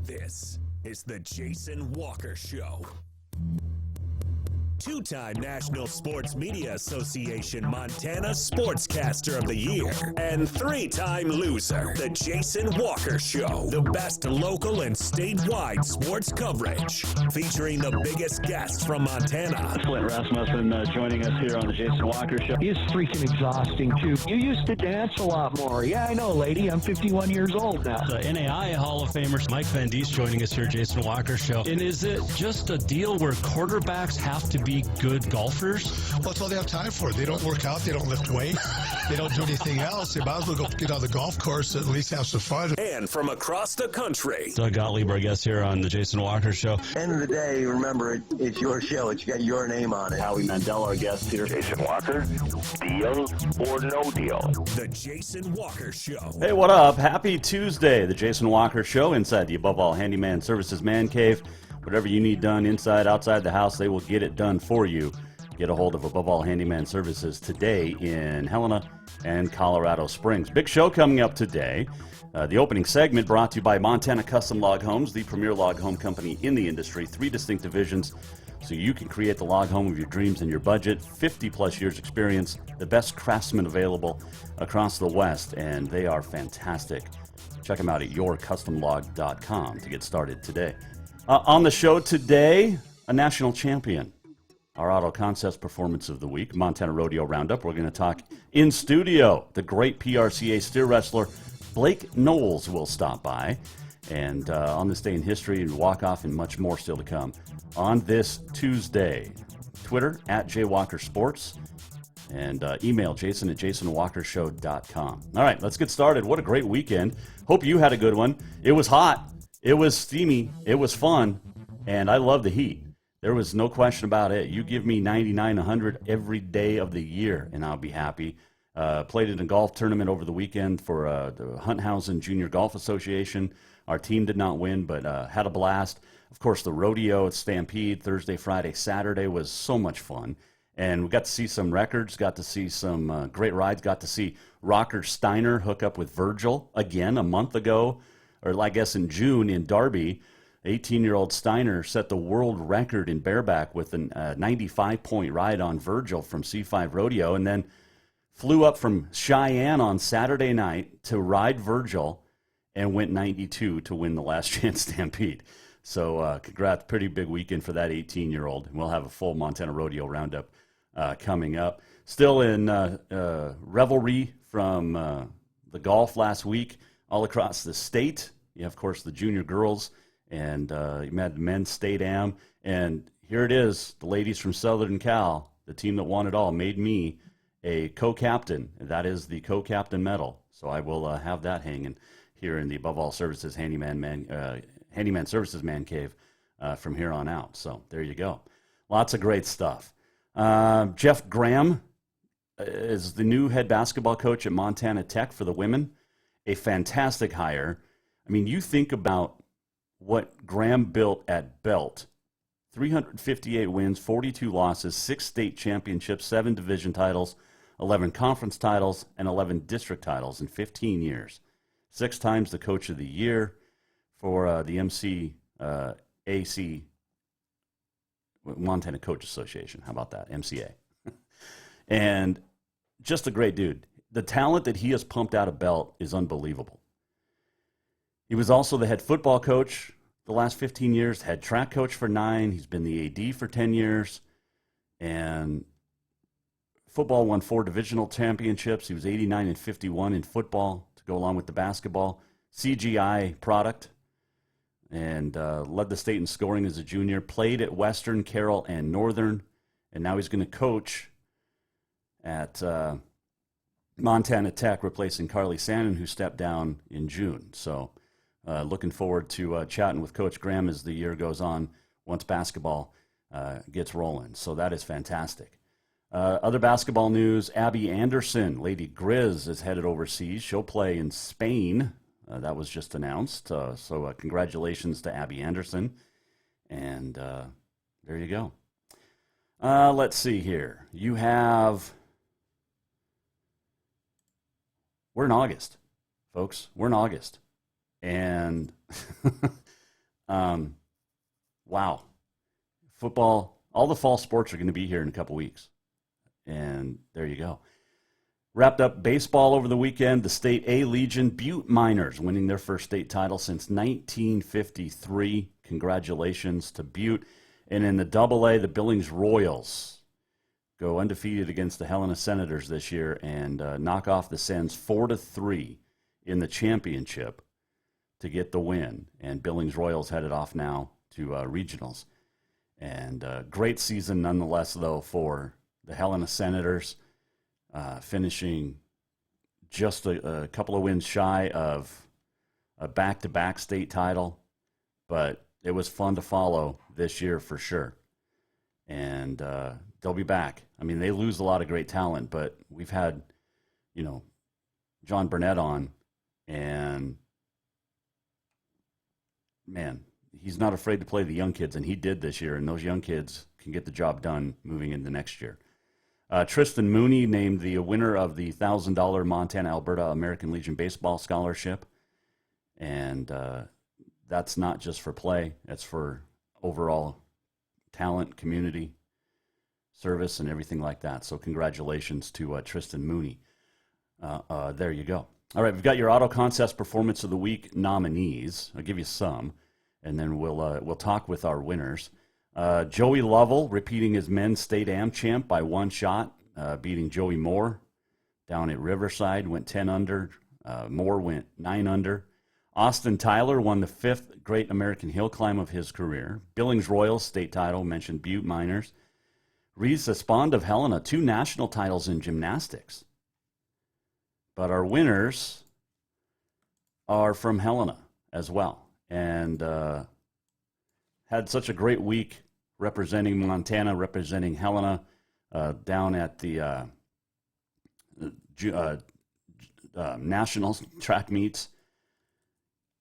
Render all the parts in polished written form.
This is the Jason Walker Show. Two-time National Sports Media Association Montana Sportscaster of the Year and three-time loser, the Jason Walker Show. The best local and statewide sports coverage, featuring the biggest guests from Montana. Flint Rasmussen joining us here on the Jason Walker Show. He's freaking exhausting, too. You used to dance a lot more. Yeah, I know, lady. I'm 51 years old now. The NAI Hall of Famer Mike Van Diest joining us here, Jason Walker Show. And is it just a deal where quarterbacks have to be good golfers? Well, that's all they have time for. They don't work out. They don't lift weight. They don't do anything else. They might as well go get on the golf course and at least have some fun. And from across the country, Doug Gottlieb, our guest here on the Jason Walker Show. End of the day, remember, it's your show. It's got your name on it. Howie Mandel, our guest here. Jason Walker, deal or no deal? the Jason Walker Show. Hey, what up? Happy Tuesday. The Jason Walker Show inside the Above All Handyman Services Man Cave. Whatever you need done inside, outside the house, they will get it done for you. Get a hold of Above All Handyman Services today in Helena and Colorado Springs. Big show coming up today. The opening segment brought to you by Montana Custom Log Homes, the premier log home company in the industry. 3 distinct divisions, so you can create the log home of your dreams and your budget. 50-plus years experience, the best craftsmen available across the West, and they are fantastic. Check them out at yourcustomlog.com to get started today. On the show today, a national champion. Our Auto Concepts Performance of the Week, Montana Rodeo Roundup. We're going to talk in studio. The great PRCA steer wrestler Blake Knowles will stop by. And on this day in history, and walk-off and much more still to come on this Tuesday. Twitter, at JWalkerSports. And email Jason at jasonwalkershow.com. All right, let's get started. What a great weekend. Hope you had a good one. It was hot. It was steamy. It was fun. And I love the heat. There was no question about it. You give me 99, 100 every day of the year, and I'll be happy. Played in a golf tournament over the weekend for the Hunthausen Junior Golf Association. Our team did not win, but had a blast. Of course, the rodeo at Stampede Thursday, Friday, Saturday was so much fun. And we got to see some records, got to see some great rides, got to see Rocker Steiner hook up with Virgil again a month ago, or I guess in June in Darby. 18-year-old Steiner set the world record in bareback with a 95-point ride on Virgil from C5 Rodeo, and then flew up from Cheyenne on Saturday night to ride Virgil and went 92 to win the Last Chance Stampede. So congrats, pretty big weekend for that 18-year-old. We'll have a full Montana Rodeo Roundup coming up. Still in revelry from the golf last week all across the state. You have, of course, the junior girls, and you had the men's state am. And here it is, the ladies from Southern Cal, the team that won it all, made me a co-captain. That is the co-captain medal. So I will have that hanging here in the Above All Services Handyman Services Man Cave from here on out. So there you go. Lots of great stuff. Jeff Graham is the new head basketball coach at Montana Tech for the women. A fantastic hire. I mean, you think about what Graham built at Belt. 358 wins, 42 losses, 6 state championships, 7 division titles, 11 conference titles, and 11 district titles in 15 years. 6 times the coach of the year for the AC, Montana Coach Association. How about that? MCA. And just a great dude. The talent that he has pumped out of Belt is unbelievable. He was also the head football coach the last 15 years, head track coach for 9. He's been the AD for 10 years. And football won 4 divisional championships. He was 89-51 in football to go along with the basketball. CGI product. And led the state in scoring as a junior. Played at Western, Carroll, and Northern. And now he's going to coach at Montana Tech, replacing Carly Sannon, who stepped down in June. So looking forward to chatting with Coach Graham as the year goes on once basketball gets rolling. So that is fantastic. Other basketball news, Abby Anderson, Lady Grizz, is headed overseas. She'll play in Spain. That was just announced. So congratulations to Abby Anderson. And there you go. Let's see here. You have... We're in August, folks. We're in August. And Wow. Football, all the fall sports are going to be here in a couple weeks. And there you go. Wrapped up baseball over the weekend. The State A Legion Butte Miners winning their first state title since 1953. Congratulations to Butte. And in the Double A, the Billings Royals go undefeated against the Helena Senators this year and knock off the Sens 4-3 in the championship to get the win. And Billings Royals headed off now to regionals. And great season nonetheless, though, for the Helena Senators. Finishing just a couple of wins shy of a back-to-back state title, but it was fun to follow this year for sure. And they'll be back. I mean, they lose a lot of great talent, but we've had, John Burnett on, and man, he's not afraid to play the young kids, and he did this year, and those young kids can get the job done moving into next year. Tristan Mooney named the winner of the $1,000 Montana-Alberta American Legion Baseball Scholarship. And that's not just for play. That's for overall talent, community, service, and everything like that. So congratulations to Tristan Mooney. There you go. All right, we've got your Auto Concepts Performance of the Week nominees. I'll give you some, and then we'll talk with our winners. Joey Lovell repeating his men's state am champ by one shot, beating Joey Moore down at Riverside, went 10 under. Moore went 9 under. Austin Tyler won the 5th Great American Hill Climb of his career. Billings Royals state title, mentioned Butte Miners. Reese Espond of Helena, 2 national titles in gymnastics. But our winners are from Helena as well. And had such a great week representing Montana, representing Helena down at the national track meets.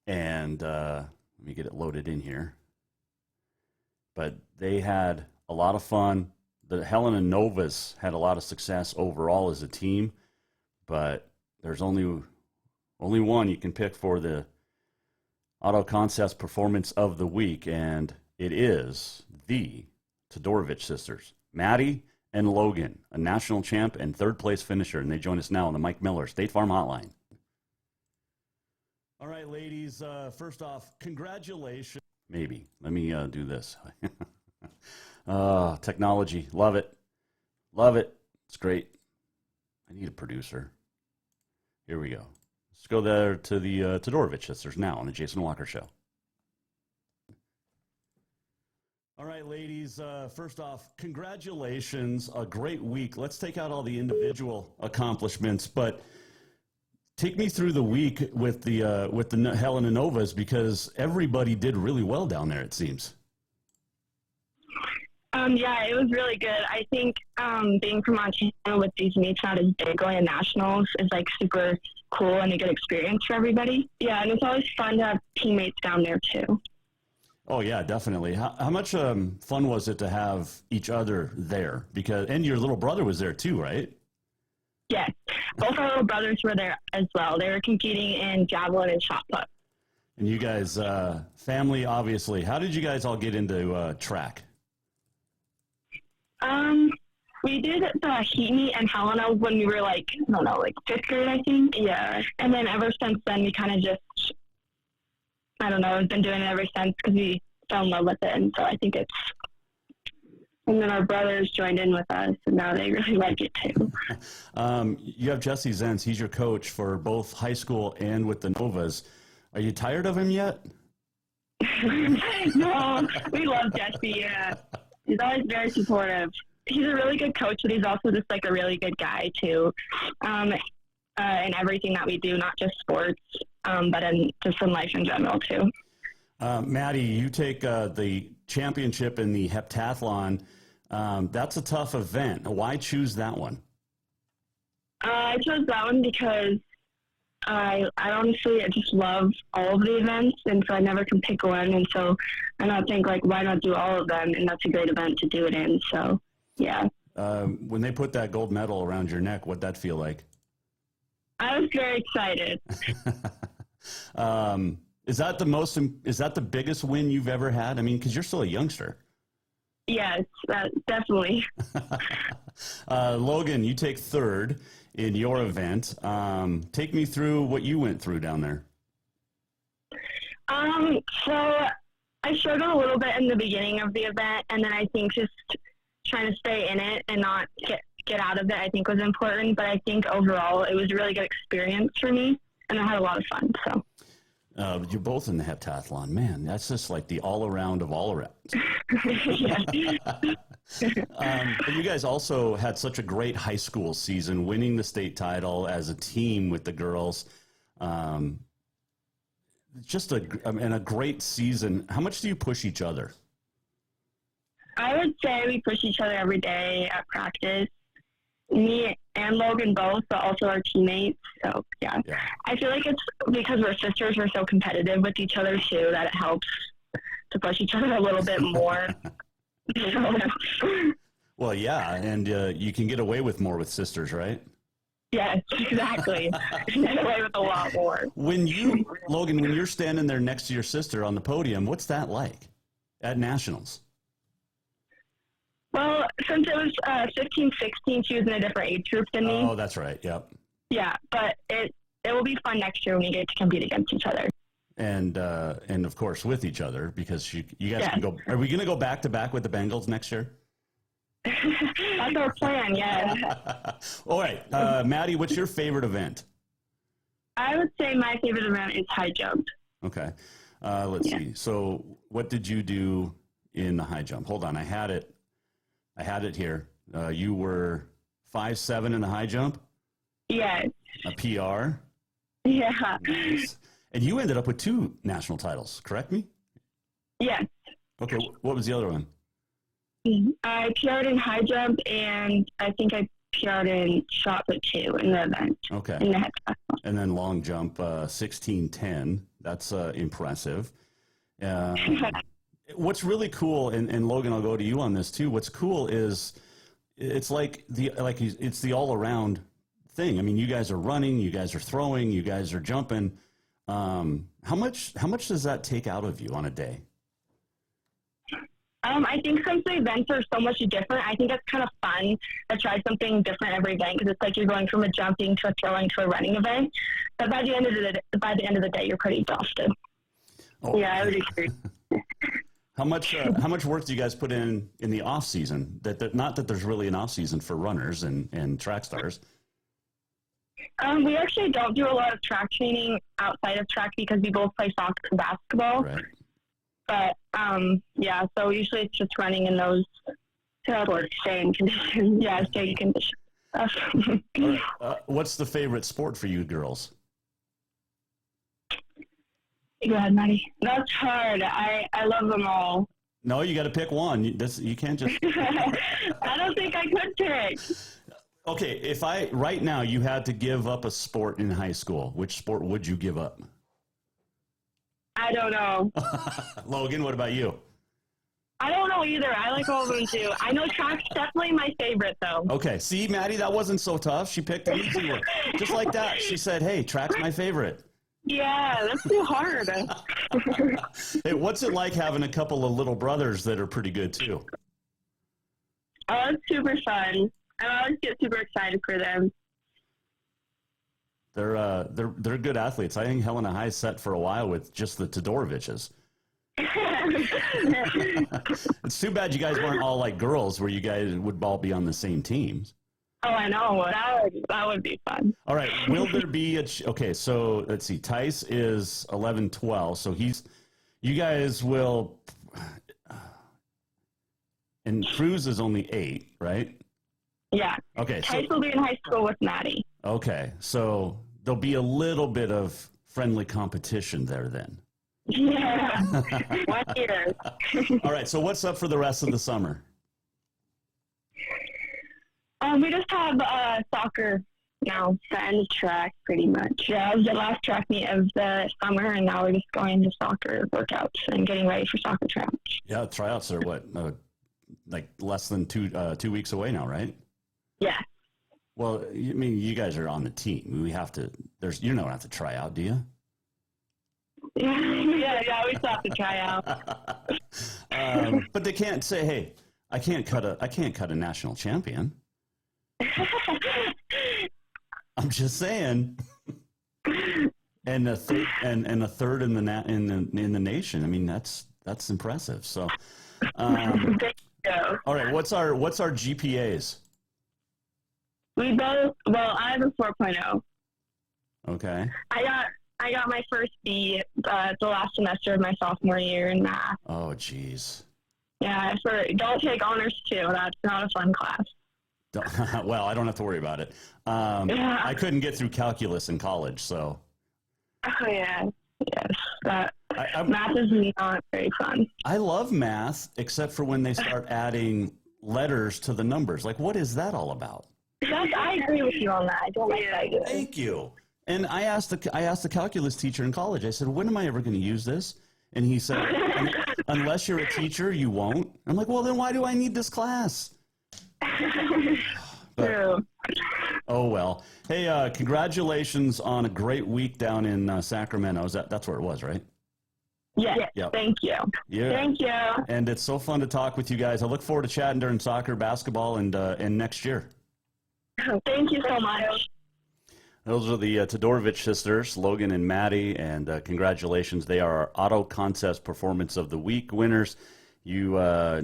And let me get it loaded in here. But they had a lot of fun. The Helena Novas had a lot of success overall as a team, but there's only one you can pick for the Auto Concepts Performance of the Week, and it is the Todorovich sisters, Maddie and Logan, a national champ and 3rd place finisher, and they join us now on the Mike Miller State Farm Hotline. All right, ladies, first off, congratulations. Maybe. Let me do this. Technology. Love it. Love it. It's great. I need a producer. Here we go. Let's go there to the Todorovich sisters now on the Jason Walker Show. All right, ladies, first off, congratulations. A great week. Let's take out all the individual accomplishments, but take me through the week with the Helena Novas, because everybody did really well down there, it seems. Yeah, it was really good. I think being from Montana with these meets not as big, going to nationals is like super cool and a good experience for everybody. Yeah, and it's always fun to have teammates down there too. Oh yeah, definitely. How much fun was it to have each other there? And your little brother was there too, right? Yes, both our little brothers were there as well. They were competing in javelin and shot put. And you guys, family, obviously. How did you guys all get into track? We did the heat meet in Helena when we were like 5th grade, I think. Yeah. And then ever since then, we kind of just, have been doing it ever since because we fell in love with it. And so I think and then our brothers joined in with us, and now they really like it too. You have Jesse Zenz. He's your coach for both high school and with the Novas. Are you tired of him yet? No, we love Jesse. Yeah. He's always very supportive. He's a really good coach, but he's also just like a really good guy too, in everything that we do, not just sports, but just in life in general too. Maddie, you take the championship in the heptathlon. That's a tough event. Why choose that one? I chose that one because I honestly just love all of the events, and so I never can pick one. And so I think why not do all of them? And that's a great event to do it in. So yeah. When they put that gold medal around your neck, what'd that feel like? I was very excited. Is that the biggest win you've ever had? I mean, because you're still a youngster. Yes, definitely. Logan, you take third in your event. Take me through what you went through down there. So I struggled a little bit in the beginning of the event, and then I think just trying to stay in it and not get out of it, I think was important. But I think overall it was a really good experience for me, and I had a lot of fun. So. You're both in the heptathlon. Man, that's just like the all-around of all-arounds. You guys also had such a great high school season, winning the state title as a team with the girls. Just a great season. How much do you push each other? I would say we push each other every day at practice. Me and Logan both, but also our teammates. So, yeah. I feel like it's because we're sisters, we're so competitive with each other, too, that it helps to push each other a little bit more. Well, yeah, and you can get away with more with sisters, right? Yes, exactly. Get away with a lot more. Logan, when you're standing there next to your sister on the podium, what's that like at nationals? Well, since it was 15, 16, she was in a different age group than me. Oh, that's right. Yep. Yeah, but it will be fun next year when we get to compete against each other. And of course with each other, because you guys can go. Are we going to go back to back with the Bengals next year? That's our plan. Yeah. All right, Maddie, what's your favorite event? I would say my favorite event is high jump. Okay. Let's see. So what did you do in the high jump? Hold on. I had it here. You were 5'7" in the high jump? Yes. A PR? Yeah. Nice. And you ended up with 2 national titles, correct me? Yes. Okay, what was the other one? I PR'd in high jump, and I think I PR'd in shot put too in the event. Okay. In the heptathlon. And then long jump, 16:10. That's impressive. What's really cool, and Logan, I'll go to you on this too. What's cool is it's it's the all around thing. I mean, you guys are running, you guys are throwing, you guys are jumping. How much does that take out of you on a day? I think since the events are so much different, I think it's kind of fun to try something different every event, because it's like you're going from a jumping to a throwing to a running event. But by the end of the day, you're pretty exhausted. Oh. Yeah, I would agree. How much work do you guys put in the off season? Not that there's really an off season for runners and track stars. We actually don't do a lot of track training outside of track because we both play soccer and basketball. Right. But yeah, so usually it's just running in those sports, staying condition. Yeah, staying condition. Right. What's the favorite sport for you girls? Go ahead, Maddie. That's hard. I love them all. No, you got to pick one. You can't just. I don't think I could pick. Okay, if right now you had to give up a sport in high school, which sport would you give up? I don't know. Logan, what about you? I don't know either. I like all of them too. I know track's definitely my favorite though. Okay, see, Maddie, that wasn't so tough. She picked an easy one. Just like that. She said, hey, track's my favorite. Yeah, that's too hard. Hey, what's it like having a couple of little brothers that are pretty good too? Oh, it's super fun. I always get super excited for them. They're good athletes. I think Helena High's set for a while with just the Todoroviches. It's too bad you guys weren't all like girls, where you guys would all be on the same teams. Oh, I know. That would be fun. All right. Will there be okay, so let's see. Tice is 11-12, so you guys will, and Cruz is only 8, right? Yeah. Okay. Tice will be in high school with Maddie. Okay, so there'll be a little bit of friendly competition there then. Yeah. 1 year. All right, so what's up for the rest of the summer? We just have soccer now, and track pretty much. Yeah, it was the last track meet of the summer, and now we're just going to soccer workouts and getting ready for soccer tryouts. Yeah, tryouts are what, like less than 2 weeks away now, right? Yeah. Well, I mean, you guys are on the team. You don't have to try out, do you? Yeah, we still have to try out. But they can't say, "Hey, I can't cut a national champion." I'm just saying. And a third in the nation. I mean, that's impressive. So, Thank you. all right, what's our GPAs? We both. Well, I have a 4.0. Okay. I got my first B the last semester of my sophomore year in math. Oh, geez. Yeah, don't take honors too. That's not a fun class. Well, I don't have to worry about it. Yeah. I couldn't get through calculus in college, so. Oh yeah, yes. Math is not very fun. I love math, except for when they start adding letters to the numbers. Like, what is that all about? I agree with you on that. I don't like that either. Thank you. And I asked the calculus teacher in college. I said, "When am I ever going to use this?" And he said, "Unless you're a teacher, you won't." I'm like, "Well, then why do I need this class?" True. Oh well. Hey, congratulations on a great week down in Sacramento. That's where it was, right? Yes. Yep. Thank you. Yeah. Thank you. And it's so fun to talk with you guys. I look forward to chatting during soccer, basketball, and next year. Thank you so much. Those are the Todorovich sisters, Logan and Maddie, and congratulations. They are our Auto Concepts Performance of the Week winners. You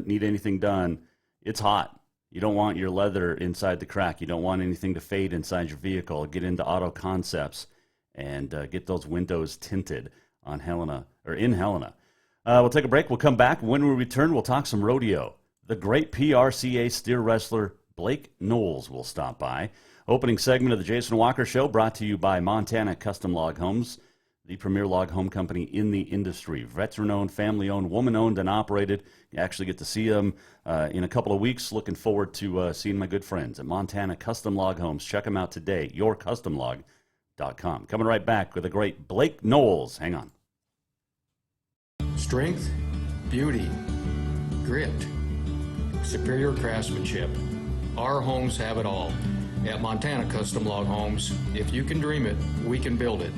need anything done, it's hot. You don't want your leather inside the crack. You don't want anything to fade inside your vehicle. Get into Auto Concepts and get those windows tinted on Helena, or in Helena. We'll take a break. We'll come back. When we return, we'll talk some rodeo. The great PRCA steer wrestler Blake Knowles will stop by. Opening segment of the Jason Walker Show brought to you by Montana Custom Log Homes, the premier log home company in the industry. Veteran-owned, family-owned, woman-owned, and operated. You actually get to see them in a couple of weeks. Looking forward to seeing my good friends at Montana Custom Log Homes. Check them out today, yourcustomlog.com. Coming right back with the great Blake Knowles. Hang on. Strength, beauty, grit, superior craftsmanship. Our homes have it all. At Montana Custom Log Homes, if you can dream it, we can build it.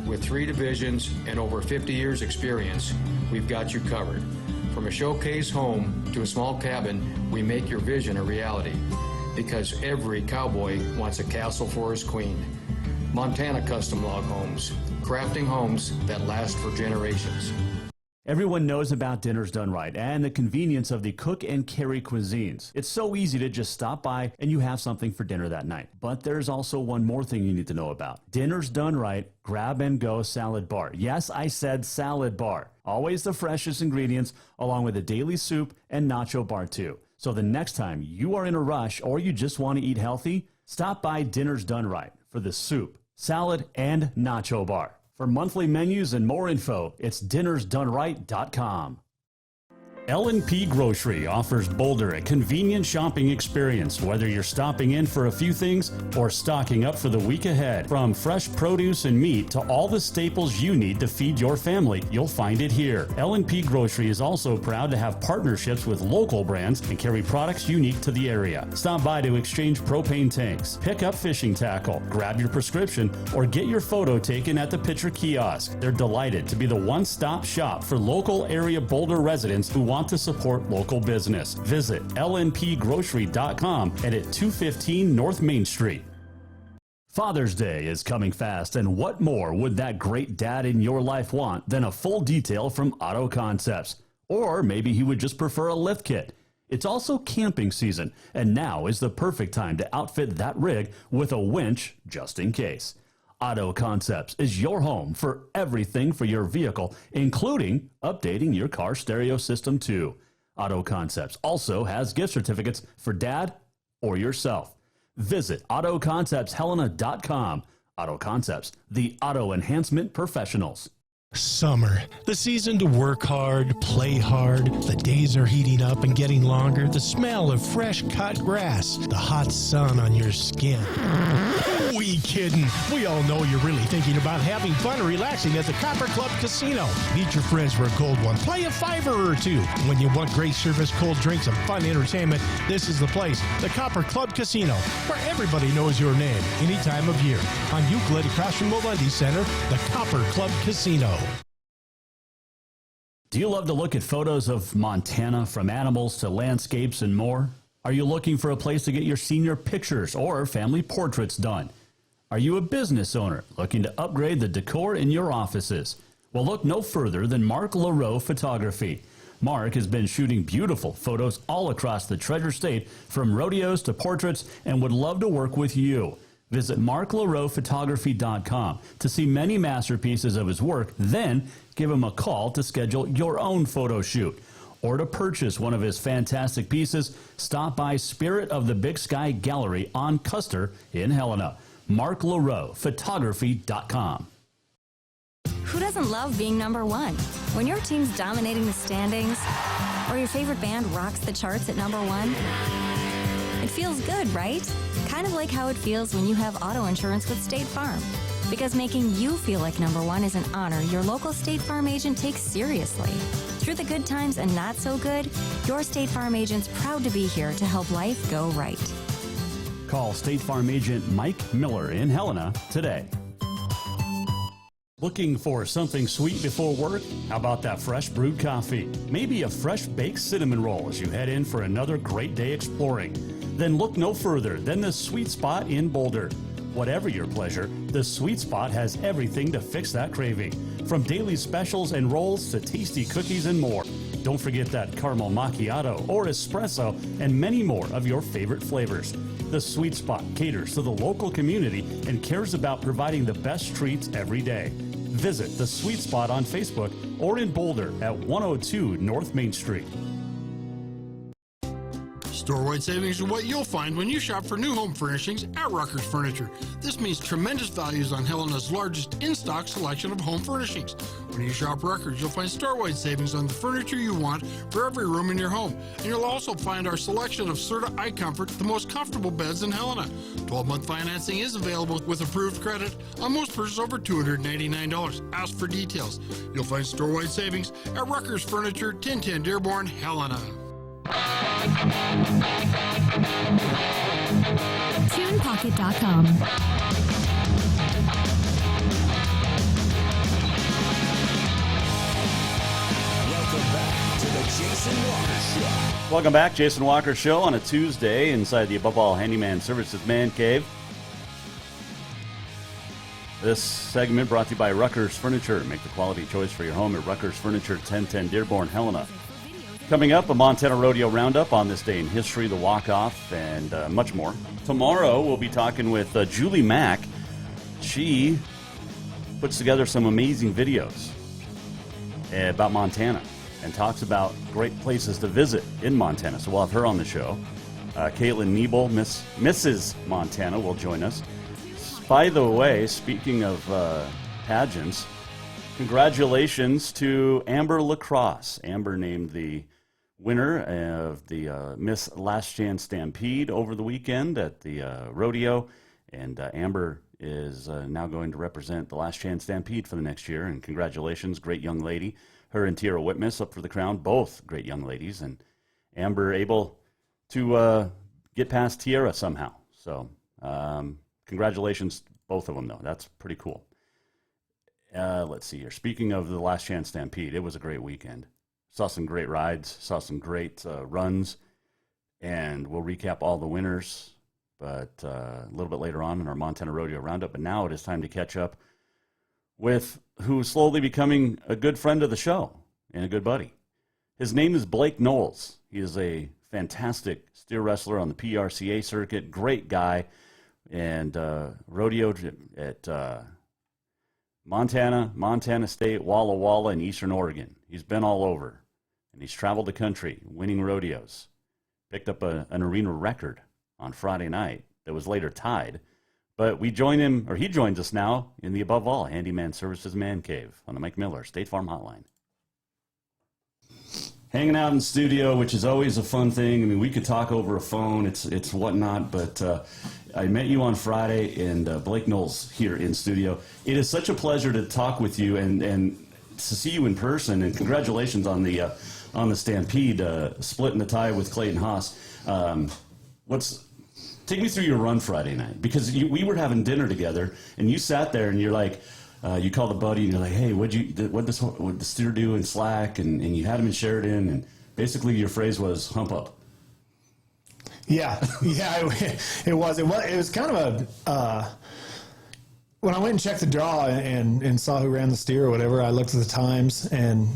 With 3 divisions and over 50 years experience, we've got you covered. From a showcase home to a small cabin, we make your vision a reality. Because every cowboy wants a castle for his queen. Montana Custom Log Homes, crafting homes that last for generations. Everyone knows about Dinners Done Right and the convenience of the cook and carry cuisines. It's so easy to just stop by and you have something for dinner that night. But there's also one more thing you need to know about. Dinners Done Right Grab and Go Salad Bar. Yes, I said salad bar. Always the freshest ingredients, along with a daily soup and nacho bar too. So the next time you are in a rush or you just want to eat healthy, stop by Dinners Done Right for the soup, salad, and nacho bar. For monthly menus and more info, it's dinnersdoneright.com. L&P Grocery offers Boulder a convenient shopping experience, whether you're stopping in for a few things or stocking up for the week ahead. From fresh produce and meat to all the staples you need to feed your family, you'll find it here. L&P Grocery is also proud to have partnerships with local brands and carry products unique to the area. Stop by to exchange propane tanks, pick up fishing tackle, grab your prescription, or get your photo taken at the Pitcher Kiosk. They're delighted to be the one-stop shop for local area Boulder residents who want to support local business. Visit lnpgrocery.com and at 215 North Main Street. Father's Day is coming fast, and what more would that great dad in your life want than a full detail from Auto Concepts? Or maybe he would just prefer a lift kit. It's also camping season, and now is the perfect time to outfit that rig with a winch just in case. Auto Concepts is your home for everything for your vehicle, including updating your car stereo system too. Auto Concepts also has gift certificates for dad or yourself. Visit AutoConceptsHelena.com. Auto Concepts, the auto enhancement professionals. Summer, the season to work hard, play hard. The days are heating up and getting longer. The smell of fresh cut grass, the hot sun on your skin. We kidding. We all know you're really thinking about having fun and relaxing at the Copper Club Casino. Meet your friends for a cold one. Play a $5 or $2. When you want great service, cold drinks, and fun entertainment, this is the place. The Copper Club Casino, where everybody knows your name any time of year. On Euclid across from Molendi Center, the Copper Club Casino. Do you love to look at photos of Montana, from animals to landscapes and more? Are you looking for a place to get your senior pictures or family portraits done? Are you a business owner looking to upgrade the decor in your offices? Well, look no further than Mark LaRoe Photography. Mark has been shooting beautiful photos all across the Treasure State, from rodeos to portraits, and would love to work with you. Visit marklaroephotography.com to see many masterpieces of his work, then give him a call to schedule your own photo shoot. Or to purchase one of his fantastic pieces, stop by Spirit of the Big Sky Gallery on Custer in Helena. marklaroephotography.com. Who doesn't love being number one? When your team's dominating the standings, or your favorite band rocks the charts at number one, it feels good, right? Kind of like how it feels when you have auto insurance with State Farm. Because making you feel like number one is an honor your local State Farm agent takes seriously. Through the good times and not so good, your State Farm agent's proud to be here to help life go right. Call State Farm agent Mike Miller in Helena today. Looking for something sweet before work? How about that fresh brewed coffee? Maybe a fresh baked cinnamon roll as you head in for another great day exploring. Then look no further than the Sweet Spot in Boulder. Whatever your pleasure, the Sweet Spot has everything to fix that craving. From daily specials and rolls to tasty cookies and more. Don't forget that caramel macchiato or espresso and many more of your favorite flavors. The Sweet Spot caters to the local community and cares about providing the best treats every day. Visit the Sweet Spot on Facebook or in Boulder at 102 North Main Street. Store-wide savings are what you'll find when you shop for new home furnishings at Rucker's Furniture. This means tremendous values on Helena's largest in-stock selection of home furnishings. When you shop Rucker's, you'll find store-wide savings on the furniture you want for every room in your home. And you'll also find our selection of Serta iComfort, the most comfortable beds in Helena. 12-month financing is available with approved credit on most purchases over $299. Ask for details. You'll find store-wide savings at Rucker's Furniture, 1010 Dearborn, Helena. TunePocket.com. Welcome back, Jason Walker Show on a Tuesday inside the Above All Handyman Services Man Cave. This segment brought to you by Rucker's Furniture. Make the quality choice for your home at Rucker's Furniture, 1010 Dearborn, Helena. Coming up, a Montana Rodeo Roundup on this day in history, the walk-off, and much more. Tomorrow, we'll be talking with Julie Mack. She puts together some amazing videos about Montana and talks about great places to visit in Montana. So we'll have her on the show. Caitlin Niebel, Mrs. Montana, will join us. By the way, speaking of pageants, congratulations to Amber Lacrosse. Amber named the winner of the Miss Last Chance Stampede over the weekend at the rodeo. And Amber is now going to represent the Last Chance Stampede for the next year. And congratulations, great young lady. Her and Tiara Whitmus up for the crown, both great young ladies. And Amber able to get past Tiara somehow. So congratulations, both of them, though. That's pretty cool. Let's see here. Speaking of the Last Chance Stampede, it was a great weekend. Saw some great rides, saw some great runs, and we'll recap all the winners, but a little bit later on in our Montana Rodeo Roundup. But now it is time to catch up with who's slowly becoming a good friend of the show and a good buddy. His name is Blake Knowles. He is a fantastic steer wrestler on the PRCA circuit, great guy, and rodeoed at Montana State, Walla Walla, and Eastern Oregon. He's been all over, and he's traveled the country winning rodeos. Picked up an arena record on Friday night that was later tied. But we join him, or he joins us now in the Above All Handyman Services Man Cave on the Mike Miller State Farm Hotline. Hanging out in studio, which is always a fun thing. I mean, we could talk over a phone, it's whatnot, but I met you on Friday, and Blake Knowles here in studio. It is such a pleasure to talk with you and to see you in person, and congratulations on the Stampede, splitting the tie with Clayton Haas. Take me through your run Friday night, because we were having dinner together, and you sat there, and you're like, you called a buddy and you're like, hey, what'd the steer do in slack? And you had him in Sheridan, and basically your phrase was hump up. Yeah, it was. It was kind of a. When I went and checked the draw and saw who ran the steer or whatever, I looked at the times, and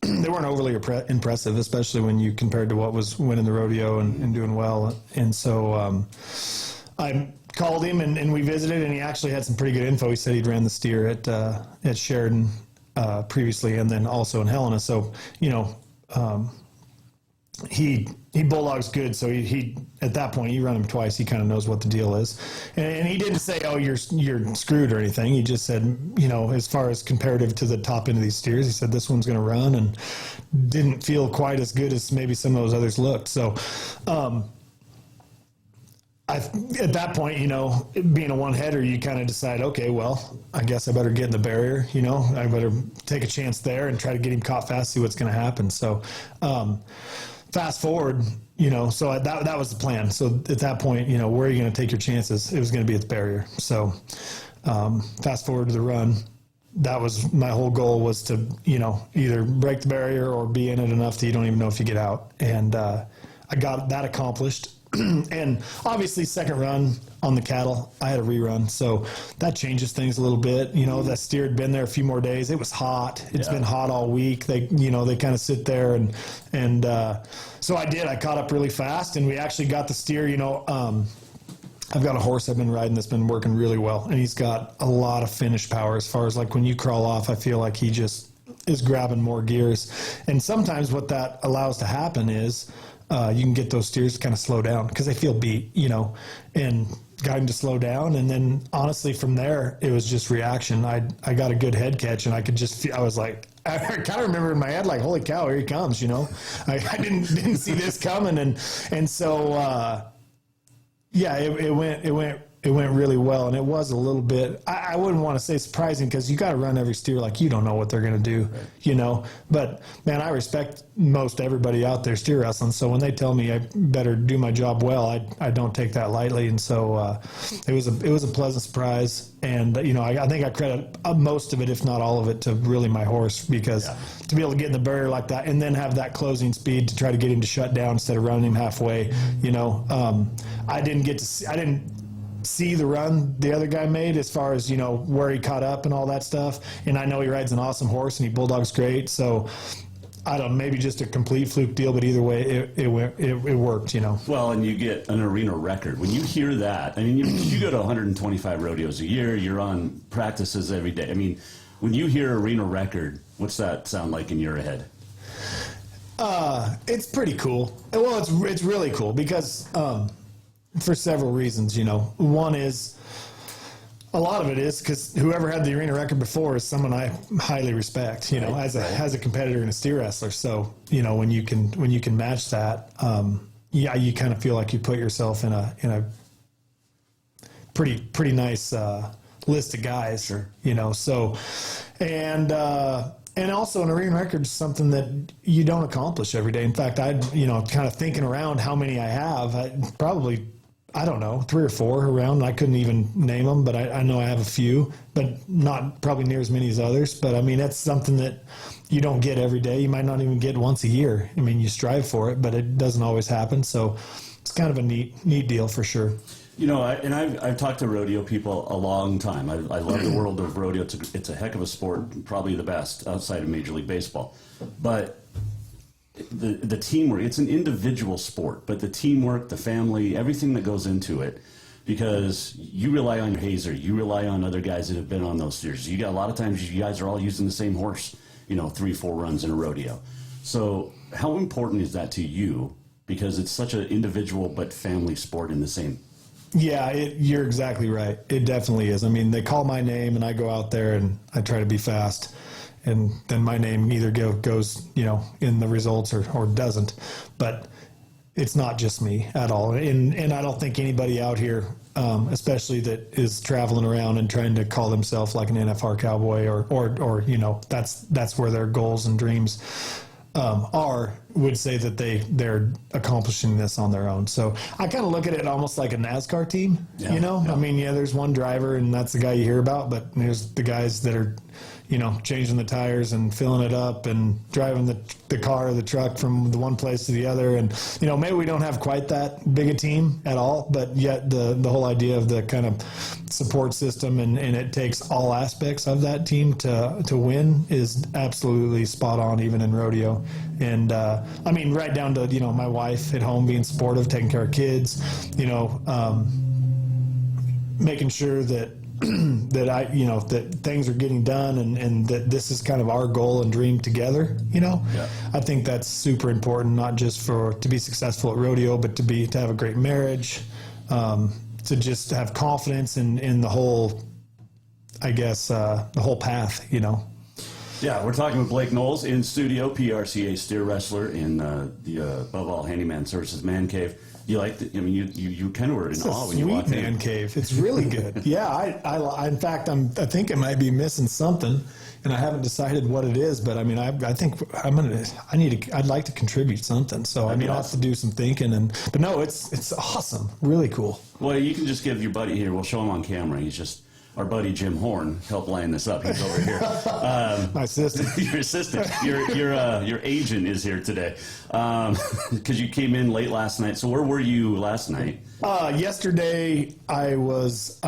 they weren't overly impressive, especially when you compared to what was winning the rodeo and doing well. And so I called him and we visited, and he actually had some pretty good info. He said he'd ran the steer at Sheridan previously, and then also in Helena. So he bulldogs good, so he at that point, you run him twice, he kind of knows what the deal is. And he didn't say, oh, you're screwed or anything. He just said, as far as comparative to the top end of these steers, he said this one's going to run, and didn't feel quite as good as maybe some of those others looked. So at that point, being a one-header, you kind of decide, okay, well, I guess I better get in the barrier, I better take a chance there and try to get him caught fast, see what's going to happen. So fast forward, so that was the plan. So at that point, where are you going to take your chances? It was going to be at the barrier. So fast forward to the run, that was my whole goal, was to, either break the barrier or be in it enough that you don't even know if you get out. And I got that accomplished. And obviously second run on the cattle, I had a rerun. So that changes things a little bit. That steer had been there a few more days. It was hot. It's been hot all week. They kind of sit there and so I caught up really fast, and we actually got the steer, I've got a horse I've been riding that's been working really well, and he's got a lot of finish power as far as like when you crawl off, I feel like he just is grabbing more gears. And sometimes what that allows to happen is you can get those steers to kind of slow down because they feel beat, and got him to slow down. And then honestly from there, it was just reaction. I got a good head catch, and I could just feel, I was like, I kind of remember in my head, like, holy cow, here he comes, I didn't see this coming. And so, it went really well, and it was a little bit, I wouldn't want to say surprising, because you got to run every steer like you don't know what they're going to do, right. But man, I respect most everybody out there steer wrestling, so when they tell me I better do my job well, I don't take that lightly. And so it was a pleasant surprise, and I think I credit most of it, if not all of it, to really my horse, because to be able to get in the barrier like that and then have that closing speed to try to get him to shut down instead of running him halfway, I didn't see the run the other guy made as far as where he caught up and all that stuff, and I know he rides an awesome horse and he bulldogs great, so I don't know, maybe just a complete fluke deal, but either way it worked. Well, and you get an arena record when you hear that. I mean, you go to 125 rodeos a year, you're on practices every day. I mean, when you hear arena record, what's that sound like in your head? It's pretty cool. Well, it's really cool because for several reasons, One is, a lot of it is because whoever had the arena record before is someone I highly respect, as a competitor and a steer wrestler. So, when you can match that, you kind of feel like you put yourself in a pretty nice list of guys. Sure. So, and also an arena record is something that you don't accomplish every day. In fact, kind of thinking around how many I have, probably, I don't know, 3 or 4 around. I couldn't even name them, but I know I have a few, but not probably near as many as others. But I mean, that's something that you don't get every day. You might not even get once a year. I mean, you strive for it, but it doesn't always happen. So it's kind of a neat deal for sure. I've talked to rodeo people a long time. I love the world of rodeo. It's a heck of a sport, probably the best outside of Major League Baseball. But the teamwork, it's an individual sport, but the teamwork, the family, everything that goes into it, because you rely on your hazer, you rely on other guys that have been on those steers. You got a lot of times you guys are all using the same horse, 3-4 runs in a rodeo. So how important is that to you? Because it's such an individual but family sport in the same. Yeah, you're exactly right. It definitely is. I mean, they call my name and I go out there and I try to be fast. And then my name either goes, in the results or doesn't. But it's not just me at all. And I don't think anybody out here, especially that is traveling around and trying to call themselves like an NFR cowboy or that's where their goals and dreams would say that they're accomplishing this on their own. So I kind of look at it almost like a NASCAR team, you know? I mean, there's one driver and that's the guy you hear about, but there's the guys that are, changing the tires and filling it up and driving the car or the truck from the one place to the other. And, maybe we don't have quite that big a team at all, but yet the whole idea of the kind of support system and it takes all aspects of that team to win is absolutely spot on, even in rodeo. And, right down to, my wife at home being supportive, taking care of kids, making sure that that things are getting done and that this is kind of our goal and dream together, I think that's super important, not just to be successful at rodeo, but to have a great marriage, to just have confidence in the whole, the whole path, Yeah, we're talking with Blake Knowles in studio, PRCA steer wrestler in the Above All Handyman Services Man Cave. You liked it? You kind of were in awe when you walked in. It's a sweet man cave. It's really good. Yeah, I in fact, I think I might be missing something, and I haven't decided what it is. But I think I'd like to contribute something. So I have to do some thinking. But no, it's awesome. Really cool. Well, you can just give your buddy here. We'll show him on camera. He's just. Our buddy Jim Horn helped line this up. He's over here. My assistant. Your assistant. Your agent is here today because you came in late last night. So where were you last night? Yesterday I was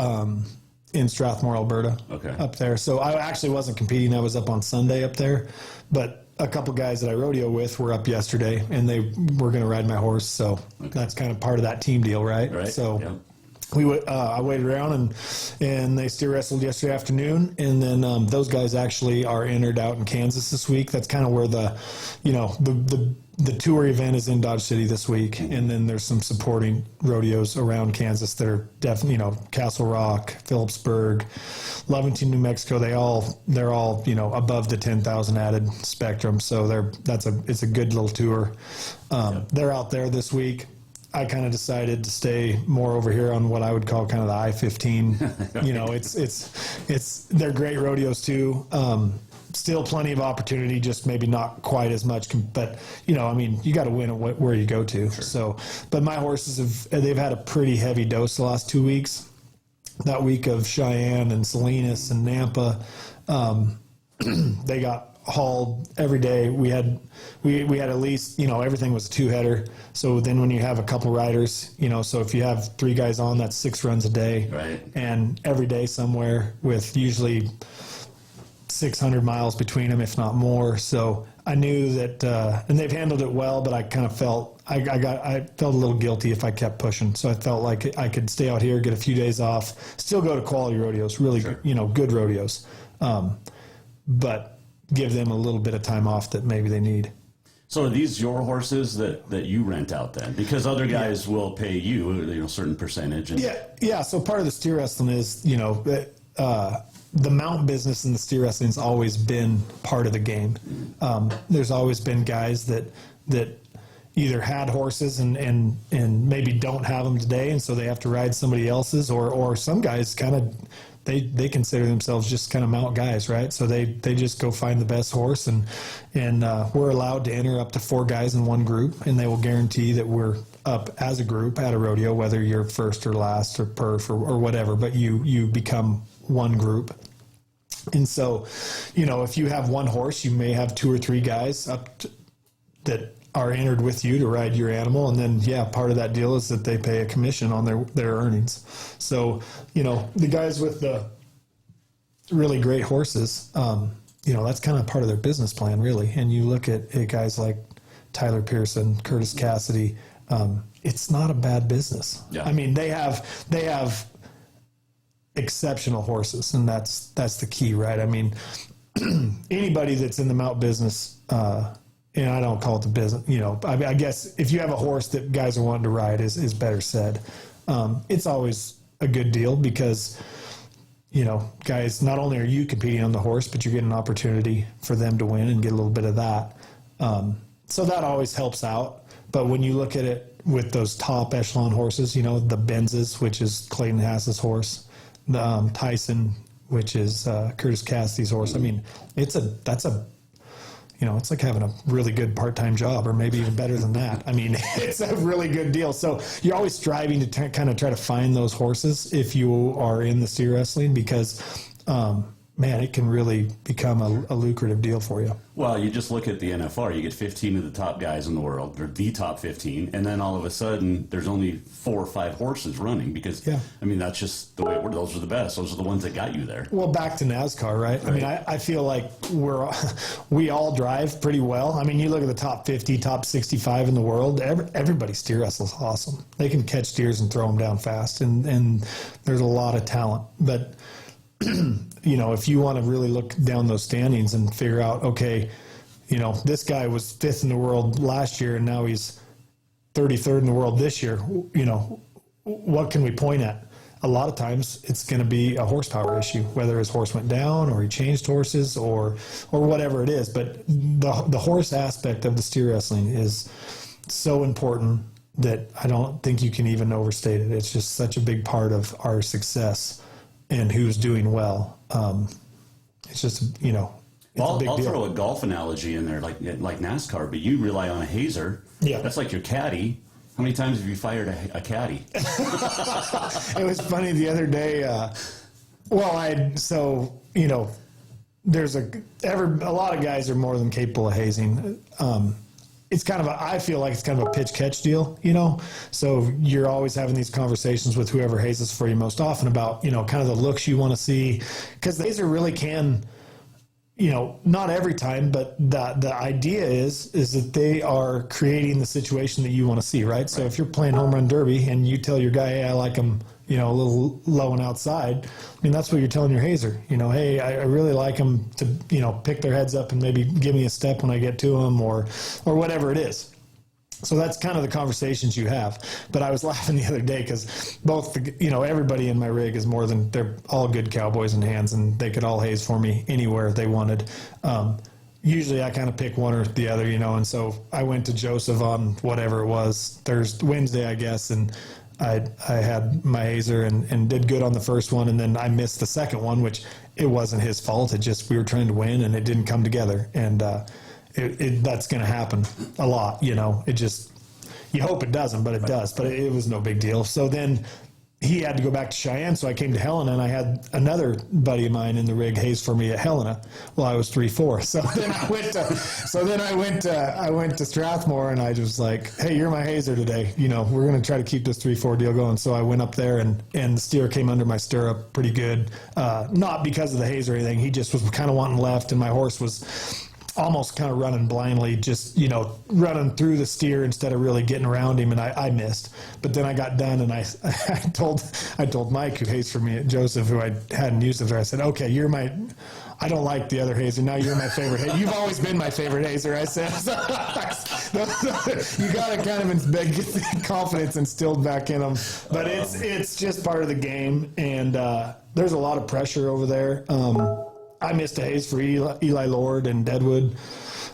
in Strathmore, Alberta. Okay. Up there. So I actually wasn't competing. I was up on Sunday up there, but a couple guys that I rodeo with were up yesterday, and they were going to ride my horse. So that's kind of part of that team deal, right? Right. So. Yep. I waited around and they steer wrestled yesterday afternoon, and then those guys actually are entered out in Kansas this week. That's kind of where the tour event is in Dodge City this week, and then there's some supporting rodeos around Kansas that are definitely Castle Rock, Phillipsburg, Lovington, New Mexico. They're all above the 10,000 added spectrum, so it's a good little tour. They're out there this week. I kind of decided to stay more over here on what I would call kind of the I-15. They're great rodeos too. Still plenty of opportunity, just maybe not quite as much. But you got to win at where you go to. Sure. So, but my horses they've had a pretty heavy dose the last 2 weeks. That week of Cheyenne and Salinas and Nampa, they got hauled every day. We had at least, everything was a two-header. So then when you have a couple riders, so if you have 3 guys on, that's 6 runs a day. Right. And every day somewhere with usually 600 miles between them, if not more. So I knew that, and they've handled it well, but I kind of felt, I felt a little guilty if I kept pushing. So I felt like I could stay out here, get a few days off, still go to quality rodeos, really, sure. Good rodeos. But give them a little bit of time off that maybe they need. So are these your horses that you rent out then? Because other guys will pay you a certain percentage. And... Yeah. So part of the steer wrestling is, the mount business and the steer wrestling has always been part of the game. There's always been guys that either had horses and maybe don't have them today, and so they have to ride somebody else's, or some guys kind of, they consider themselves just kind of mount guys, right? So they just go find the best horse, and we're allowed to enter up to 4 guys in one group, and they will guarantee that we're up as a group at a rodeo, whether you're first or last or perf or whatever, but you become one group. And so, if you have one horse, you may have 2 or 3 guys that are entered with you to ride your animal, and then part of that deal is that they pay a commission on their earnings. So the guys with the really great horses, that's kind of part of their business plan, really. And you look at guys like Tyler Pearson, Curtis Cassidy, it's not a bad business. Yeah. They have exceptional horses, and that's the key, right? Anybody that's in the mount business, and I don't call it the business, I guess if you have a horse that guys are wanting to ride is better said. It's always a good deal because, guys, not only are you competing on the horse, but you're getting an opportunity for them to win and get a little bit of that. So that always helps out. But when you look at it with those top echelon horses, the Benzes, which is Clayton Hass's horse, the Tyson, which is Curtis Cassidy's horse. it's like having a really good part-time job, or maybe even better than that. I mean, it's a really good deal. So you're always striving to kind of try to find those horses if you are in the steer wrestling, because, man, it can really become a lucrative deal for you. Well, you just look at the NFR. You get 15 of the top guys in the world. They're the top 15. And then all of a sudden, there's only 4 or 5 horses running because, I mean, that's just the way it works. Those are the best. Those are the ones that got you there. Well, back to NASCAR, right? I mean, I feel like we all drive pretty well. I mean, you look at the top 50, top 65 in the world, everybody steer wrestles awesome. They can catch steers and throw them down fast, and there's a lot of talent. But if you want to really look down those standings and figure out, okay, this guy was 5th in the world last year and now he's 33rd in the world this year, what can we point at? A lot of times it's going to be a horsepower issue, whether his horse went down or he changed horses or whatever it is. But the horse aspect of the steer wrestling is so important that I don't think you can even overstate it. It's just such a big part of our success and who's doing well. It's just, I'll deal. throw a golf analogy in there, like NASCAR, but you rely on a hazer. Yeah. That's like your caddy. How many times have you fired a caddy? It was funny the other day. There's a lot of guys are more than capable of hazing. It's kind of I feel like it's kind of a pitch catch deal, so you're always having these conversations with whoever hazes for you most often about, kind of the looks you want to see, because the hazer really can, not every time, but the idea is that they are creating the situation that you want to see, right? So if you're playing home run derby and you tell your guy, hey, I like him, a little low and outside, I mean, that's what you're telling your hazer, hey, I really like them to, pick their heads up and maybe give me a step when I get to them or whatever it is. So that's kind of the conversations you have. But I was laughing the other day because both, everybody in my rig they're all good cowboys in hands, and they could all haze for me anywhere they wanted. Usually I kind of pick one or the other, and so I went to Joseph on whatever it was, Wednesday, I guess, and I had my hazer and did good on the first one, and then I missed the second one, which it wasn't his fault. It just, we were trying to win and it didn't come together. And that's going to happen a lot, it just, you hope it doesn't, but it does. But it was no big deal. So then he had to go back to Cheyenne, so I came to Helena, and I had another buddy of mine in the rig haze for me at Helena. Well, I was 3-4. So then I went to Strathmore, and I was like, hey, you're my hazer today. We're going to try to keep this 3-4 deal going. So I went up there, and the steer came under my stirrup pretty good. Not because of the haze or anything. He just was kind of wanting left, and my horse was almost kind of running blindly, just, running through the steer instead of really getting around him, and I missed. But then I got done, and I told Mike, who hazed for me at Joseph, who I hadn't used it there, I said, okay, I don't like the other hazer, now you're my favorite hazer. You've always been my favorite hazer, I said. You got to kind of get confidence instilled back in them. But it's just part of the game, and there's a lot of pressure over there. I missed a haze for Eli Lord and Deadwood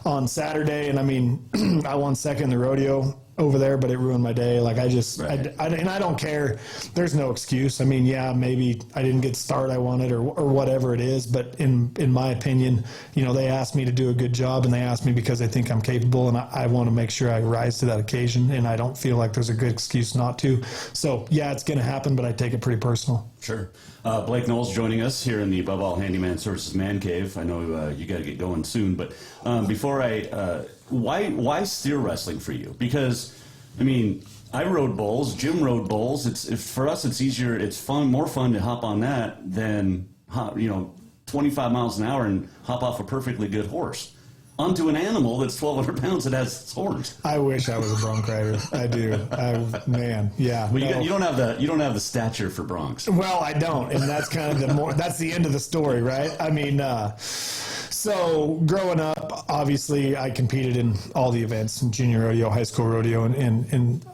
on Saturday, and I mean, I won second in the rodeo over there, but it ruined my day. Like and I don't care. There's no excuse. I mean, yeah, maybe I didn't get the start I wanted or whatever it is, but in my opinion, they asked me to do a good job, and they asked me because they think I'm capable, and I want to make sure I rise to that occasion, and I don't feel like there's a good excuse not to. So yeah, it's going to happen, but I take it pretty personal. Sure. Blake Knowles joining us here in the Above All Handyman Services Man Cave. I know you got to get going soon, but before why steer wrestling for you? Because, I mean, I rode bulls, Jim rode bulls. For us, it's easier, it's more fun to hop on that than 25 miles an hour and hop off a perfectly good horse onto an animal that's 1,200 pounds that has horns. I wish I was a bronc rider. I do. Man, yeah. Well, you don't have the stature for broncs. Well, I don't, and that's kind of that's the end of the story, right? I mean, so growing up, obviously, I competed in all the events, in junior rodeo, high school rodeo, and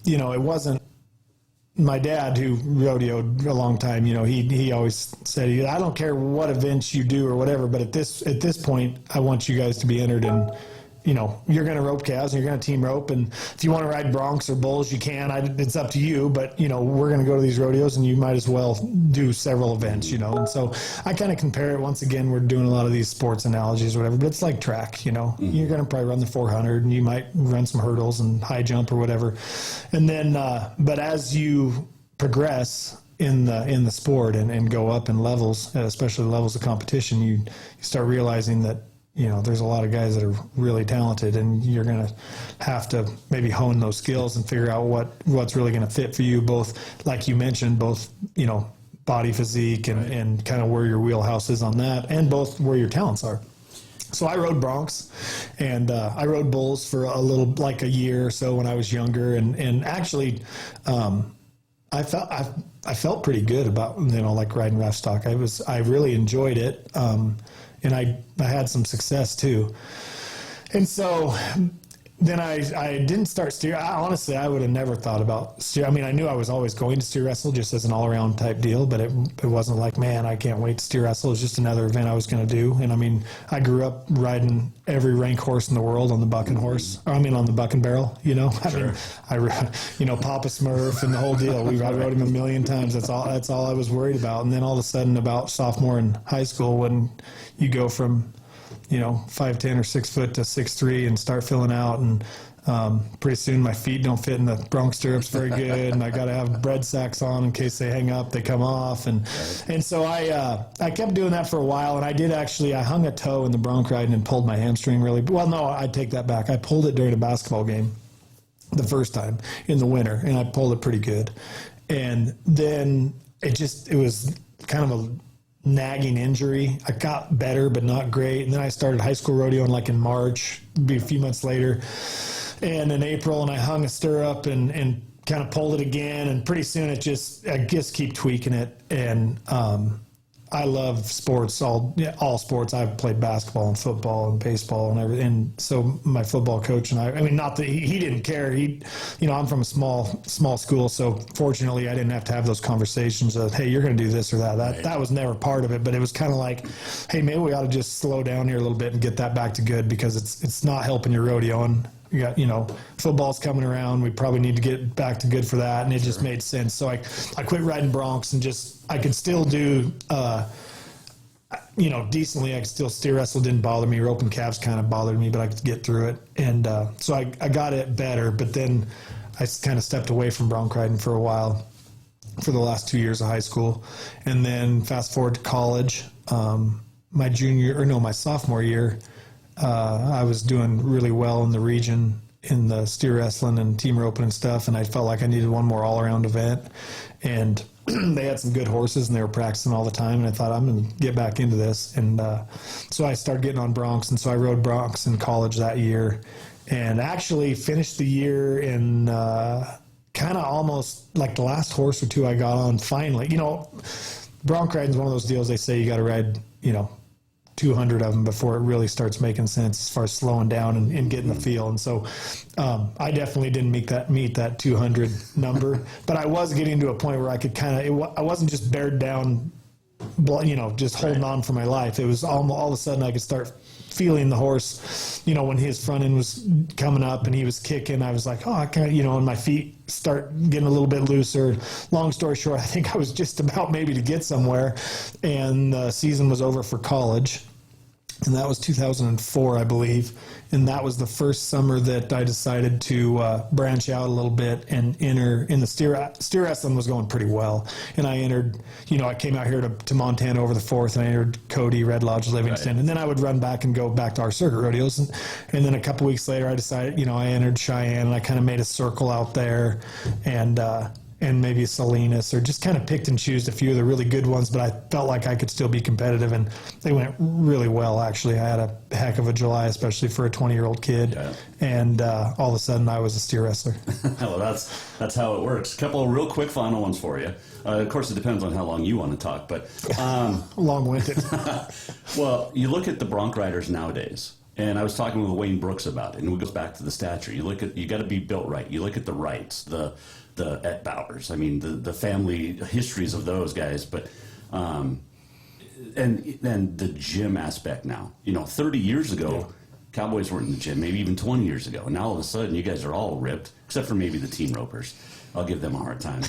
it wasn't. My dad, who rodeoed a long time, he always said, I don't care what events you do or whatever, but at this point, I want you guys to be entered you're going to rope calves and you're going to team rope. And if you want to ride broncs or bulls, you can. It's up to you. But, we're going to go to these rodeos and you might as well do several events, And so I kind of compare it. Once again, we're doing a lot of these sports analogies or whatever, but it's like track, You're going to probably run the 400 and you might run some hurdles and high jump or whatever. And then, but as you progress in the sport and go up in levels, especially levels of competition, you start realizing that, there's a lot of guys that are really talented, and you're going to have to maybe hone those skills and figure out what's really going to fit for you, both, like you mentioned, both, body physique and kind of where your wheelhouse is on that, and both where your talents are. So I rode broncs, and I rode bulls for a year or so when I was younger, and actually, I felt pretty good about riding rough stock. I really enjoyed it. And I had some success too. And so then I didn't start steer. Honestly, I would have never thought about steer. I mean, I knew I was always going to steer wrestle just as an all-around type deal, but it wasn't like, man, I can't wait to steer wrestle. It was just another event I was going to do. And I mean, I grew up riding every rank horse in the world on the bucking horse. On the bucking barrel, Sure. I mean, Papa Smurf and the whole deal. I rode him a million times. That's all I was worried about. And then all of a sudden, about sophomore in high school, when you go from 5'10" or 6 foot to 6'3" and start filling out, and pretty soon my feet don't fit in the bronc stirrups very good, and I got to have bread sacks on in case they hang up, they come off, and so I kept doing that for a while, and I hung a toe in the bronc riding and pulled my hamstring really. Well, no, I take that back. I pulled it during a basketball game the first time in the winter, and I pulled it pretty good, and then it was kind of a nagging injury. I got better, but not great. And then I started high school rodeoing in March, be a few months later, and in April, and I hung a stirrup and kind of pulled it again. And pretty soon I just keep tweaking it. And I love sports, all sports. I've played basketball and football and baseball and everything. And so my football coach and I mean, not that he didn't care. I'm from a small school, so fortunately I didn't have to have those conversations of, hey, you're going to do this or that. That was never part of it, but it was kind of like, hey, maybe we ought to just slow down here a little bit and get that back to good, because it's not helping your rodeo. And you got, football's coming around. We probably need to get back to good for that. And it just made sense. So I quit riding broncs and I could still do, decently. I could still steer wrestle. Didn't bother me. Rope and calves kind of bothered me, but I could get through it. And so I got it better. But then I kind of stepped away from bronc riding for a while for the last 2 years of high school. And then fast forward to college, my sophomore year, I was doing really well in the region in the steer wrestling and team roping and stuff, and I felt like I needed one more all-around event. And they had some good horses, and they were practicing all the time, and I thought, I'm going to get back into this. And so I started getting on broncs, and so I rode broncs in college that year, and actually finished the year in kind of almost like the last horse or two I got on finally. Bronc riding is one of those deals they say you got to ride, 200 of them before it really starts making sense as far as slowing down and getting the feel. And so I definitely didn't meet that 200 number, but I was getting to a point where I could I wasn't just bared down, just holding on for my life. It was all of a sudden I could start feeling the horse, when his front end was coming up and he was kicking. I was like, oh, I can't, and my feet start getting a little bit looser. Long story short, I think I was just about maybe to get somewhere, and the season was over for college. And that was 2004, I believe. And that was the first summer that I decided to branch out a little bit and enter in the steer wrestling was going pretty well. And I entered, I came out here to Montana over the 4th, and I entered Cody, Red Lodge, Livingston. Right. And then I would run back and go back to our circuit rodeos. And then a couple weeks later, I decided, I entered Cheyenne, and I kind of made a circle out there, and maybe Salinas, or just kind of picked and chose a few of the really good ones, but I felt like I could still be competitive, and they went really well, actually. I had a heck of a July, especially for a 20-year-old kid, and all of a sudden I was a steer wrestler. Well, that's how it works. A couple of real quick final ones for you. Of course, it depends on how long you want to talk, but... long-winded. Well, you look at the bronc riders nowadays, and I was talking with Wayne Brooks about it, and it goes back to the stature. You got to be built right. You look at the Wrights, the Et Bowers, the family histories of those guys, but and the gym aspect now. 30 years ago, Cowboys weren't in the gym maybe even 20 years ago. And now all of a sudden you guys are all ripped, except for maybe the team ropers. I'll give them a hard time.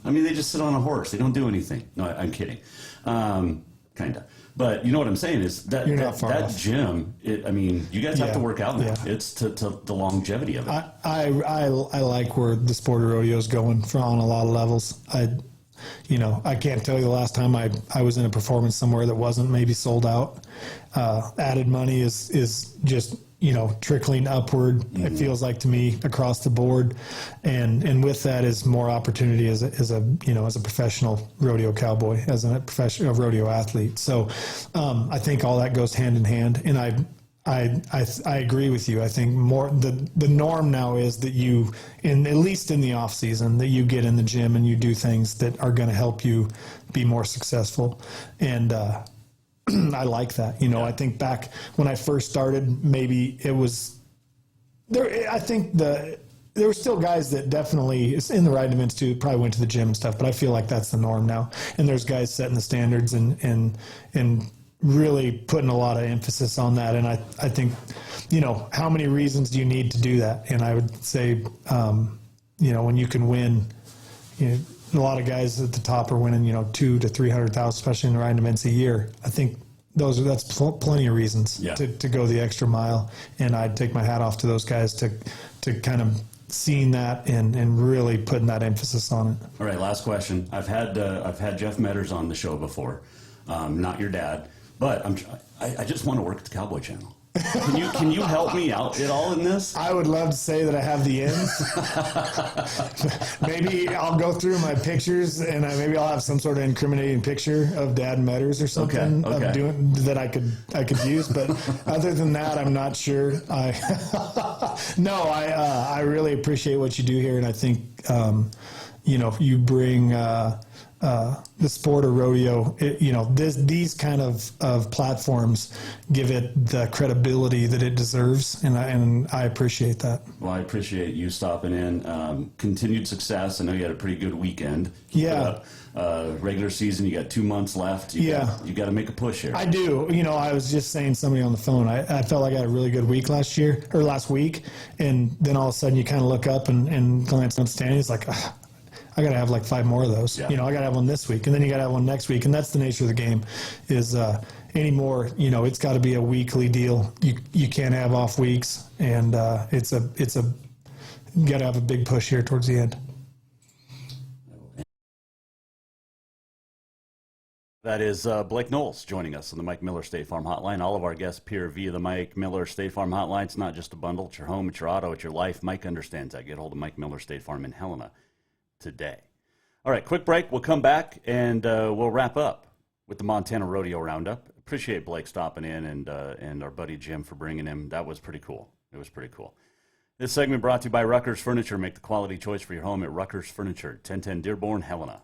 I mean, they just sit on a horse. They don't do anything. No, I'm kidding. Kind of. But you know what I'm saying is that that gym, I mean, you guys have to work out now. Yeah. It's to the longevity of it. I like where the sport of rodeo is going on a lot of levels. I can't tell you the last time I was in a performance somewhere that wasn't maybe sold out. Added money is just, trickling upward. Mm-hmm. It feels like to me across the board. And with that is more opportunity as a professional rodeo cowboy, as a professional rodeo athlete. So, I think all that goes hand in hand. And I agree with you. I think more the norm now is that you, at least in the off season, that you get in the gym and you do things that are going to help you be more successful. And I like that. I think back when I first started, maybe it was there. I think there were still guys that definitely in the riding events too, probably went to the gym and stuff, but I feel like that's the norm now. And there's guys setting the standards and really putting a lot of emphasis on that. And I think, how many reasons do you need to do that? And I would say, when you can win, a lot of guys at the top are winning, $200,000 to $300,000, especially in the riding events a year. I think that's plenty of reasons to go the extra mile. And I'd take my hat off to those guys to kind of seeing that and really putting that emphasis on it. All right, last question. I've had Jeff Metters on the show before, not your dad, but I just want to work at the Cowboy Channel. Can you help me out at all in this? I would love to say that I have the ins. Maybe I'll go through my pictures and maybe I'll have some sort of incriminating picture of Dad Metters or something of doing that I could use. But other than that, I'm not sure. I really appreciate what you do here, and I think you bring the sport of rodeo. These kind of platforms give it the credibility that it deserves, and I appreciate that. Well, I appreciate you stopping in. Continued success. I know you had a pretty good weekend. Regular season, you got 2 months left. You got to make a push here. I do. I was just saying to somebody on the phone, I felt like I had a really good week last week, and then all of a sudden you kind of look up and glance at the standings, like, I got to have like 5 more of those. Yeah. I got to have one this week, and then you got to have one next week, and that's the nature of the game. Is anymore, it's got to be a weekly deal. You can't have off weeks, and you got to have a big push here towards the end. That is Blake Knowles joining us on the Mike Miller State Farm Hotline. All of our guests appear via the Mike Miller State Farm Hotline. It's not just a bundle. It's your home, it's your auto, it's your life. Mike understands that. Get hold of Mike Miller State Farm in Helena today. All right, quick break. We'll come back and we'll wrap up with the Montana Rodeo Roundup. Appreciate Blake stopping in and our buddy Jim for bringing him. That was pretty cool. It was pretty cool. This segment brought to you by Ruckers Furniture. Make the quality choice for your home at Ruckers Furniture, 1010 Dearborn, Helena.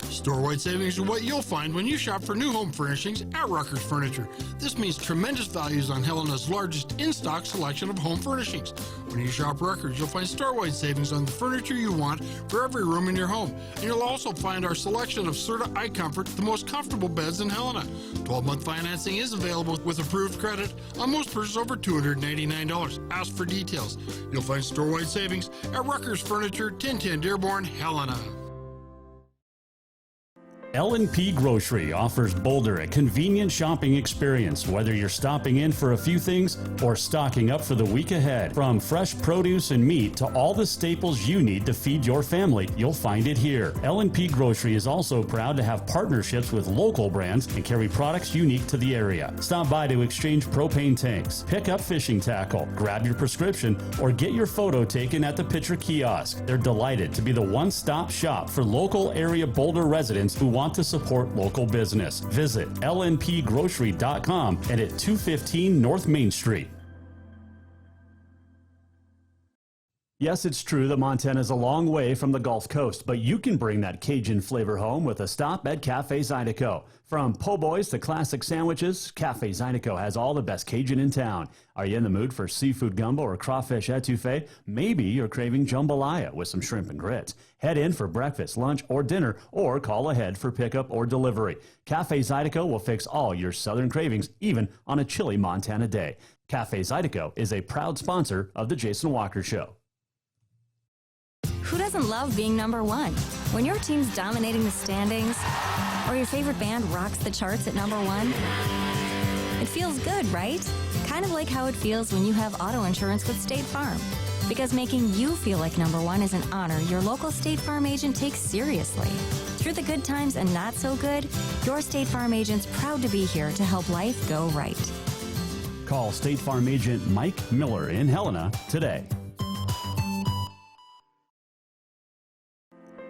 Store-wide savings are what you'll find when you shop for new home furnishings at Ruckers Furniture. This means tremendous values on Helena's largest in-stock selection of home furnishings. When you shop Ruckers, you'll find store-wide savings on the furniture you want for every room in your home. And you'll also find our selection of Serta iComfort, the most comfortable beds in Helena. 12-month financing is available with approved credit on most purchases over $289. Ask for details. You'll find store-wide savings at Ruckers Furniture, 1010 Dearborn, Helena. L&P Grocery offers Boulder a convenient shopping experience, whether you're stopping in for a few things or stocking up for the week ahead. From fresh produce and meat to all the staples you need to feed your family, you'll find it here. L&P Grocery is also proud to have partnerships with local brands and carry products unique to the area. Stop by to exchange propane tanks, pick up fishing tackle, grab your prescription, or get your photo taken at the Pitcher Kiosk. They're delighted to be the one-stop shop for local area Boulder residents who want to support local business. Visit lnpgrocery.com and at 215 North Main Street. Yes, it's true that Montana is a long way from the Gulf Coast, but you can bring that Cajun flavor home with a stop at Cafe Zydeco. From po' boys to classic sandwiches, Cafe Zydeco has all the best Cajun in town. Are you in the mood for seafood gumbo or crawfish etouffee? Maybe you're craving jambalaya with some shrimp and grits. Head in for breakfast, lunch, or dinner, or call ahead for pickup or delivery. Cafe Zydeco will fix all your southern cravings, even on a chilly Montana day. Cafe Zydeco is a proud sponsor of The Jason Walker Show. Who doesn't love being number one? When your team's dominating the standings, or your favorite band rocks the charts at number one, it feels good, right? Kind of like how it feels when you have auto insurance with State Farm. Because making you feel like number one is an honor your local State Farm agent takes seriously. Through the good times and not so good, your State Farm agent's proud to be here to help life go right. Call State Farm agent Mike Miller in Helena today.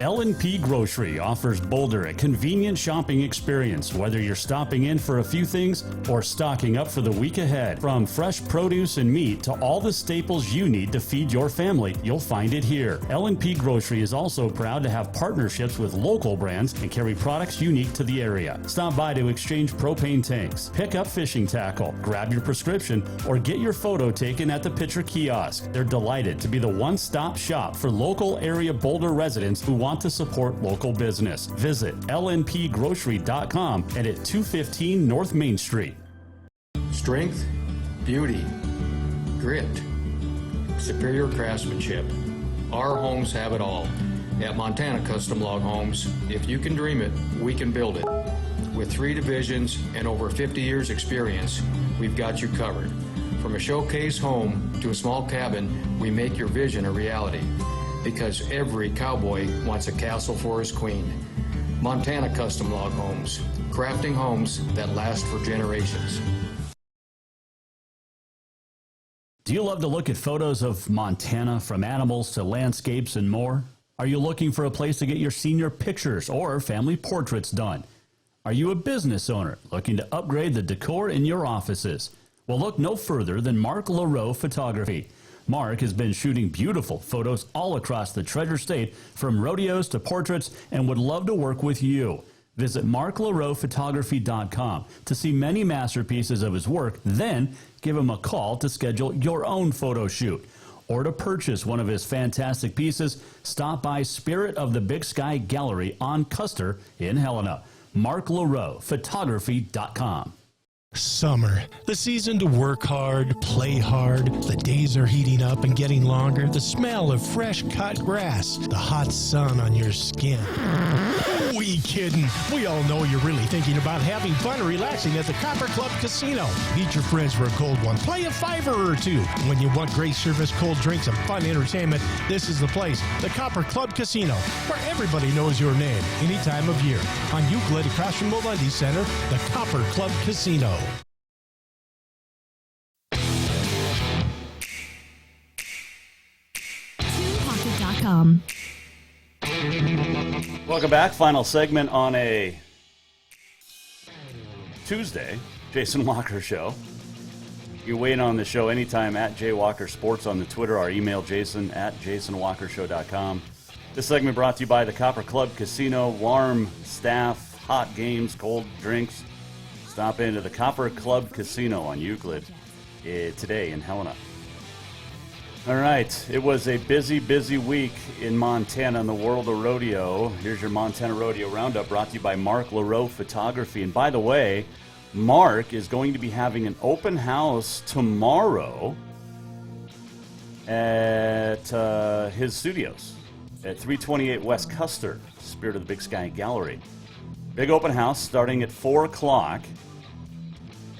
L&P Grocery offers Boulder a convenient shopping experience, whether you're stopping in for a few things or stocking up for the week ahead. From fresh produce and meat to all the staples you need to feed your family, you'll find it here. L&P Grocery is also proud to have partnerships with local brands and carry products unique to the area. Stop by to exchange propane tanks, pick up fishing tackle, grab your prescription, or get your photo taken at the Pitcher Kiosk. They're delighted to be the one-stop shop for local area Boulder residents who want to support local business. Visit lnpgrocery.com and at 215 North Main Street. Strength, beauty, grit, superior craftsmanship. Our homes have it all. At Montana Custom Log Homes, if you can dream it, we can build it. With 3 divisions and over 50 years experience, we've got you covered. From a showcase home to a small cabin, we make your vision a reality. Because every cowboy wants a castle for his queen. Montana Custom Log Homes, crafting homes that last for generations. Do you love to look at photos of Montana, from animals to landscapes and more? Are you looking for a place to get your senior pictures or family portraits done? Are you a business owner looking to upgrade the decor in your offices? Well, look no further than Mark LaRoe Photography. Mark has been shooting beautiful photos all across the Treasure State, from rodeos to portraits, and would love to work with you. Visit marklaroephotography.com to see many masterpieces of his work, then give him a call to schedule your own photo shoot. Or to purchase one of his fantastic pieces, stop by Spirit of the Big Sky Gallery on Custer in Helena. marklaroephotography.com. Summer, the season to work hard, play hard. The days are heating up and getting longer. The smell of fresh cut grass, the hot sun on your skin. We kidding. We all know you're really thinking about having fun and relaxing at the Copper Club Casino. Meet your friends for a cold one. Play a $5 or $2. When you want great service, cold drinks, and fun entertainment, this is the place. The Copper Club Casino, where everybody knows your name any time of year. On Euclid, across from Molendi Center, the Copper Club Casino. Welcome back. Final segment on a Tuesday. Jason Walker Show. You weigh in on the show anytime at JWalkerSports on the Twitter. Our email, jason at jasonwalkershow.com. This segment brought to you by the Copper Club Casino. Warm staff, hot games, cold drinks. Stop into the Copper Club Casino on Euclid today in Helena. All right, it was a busy, busy week in Montana in the world of rodeo. Here's your Montana Rodeo Roundup, brought to you by Mark LaRoe Photography. And by the way, Mark is going to be having an open house tomorrow at his studios at 328 West Custer, Spirit of the Big Sky Gallery. Big open house starting at 4 o'clock.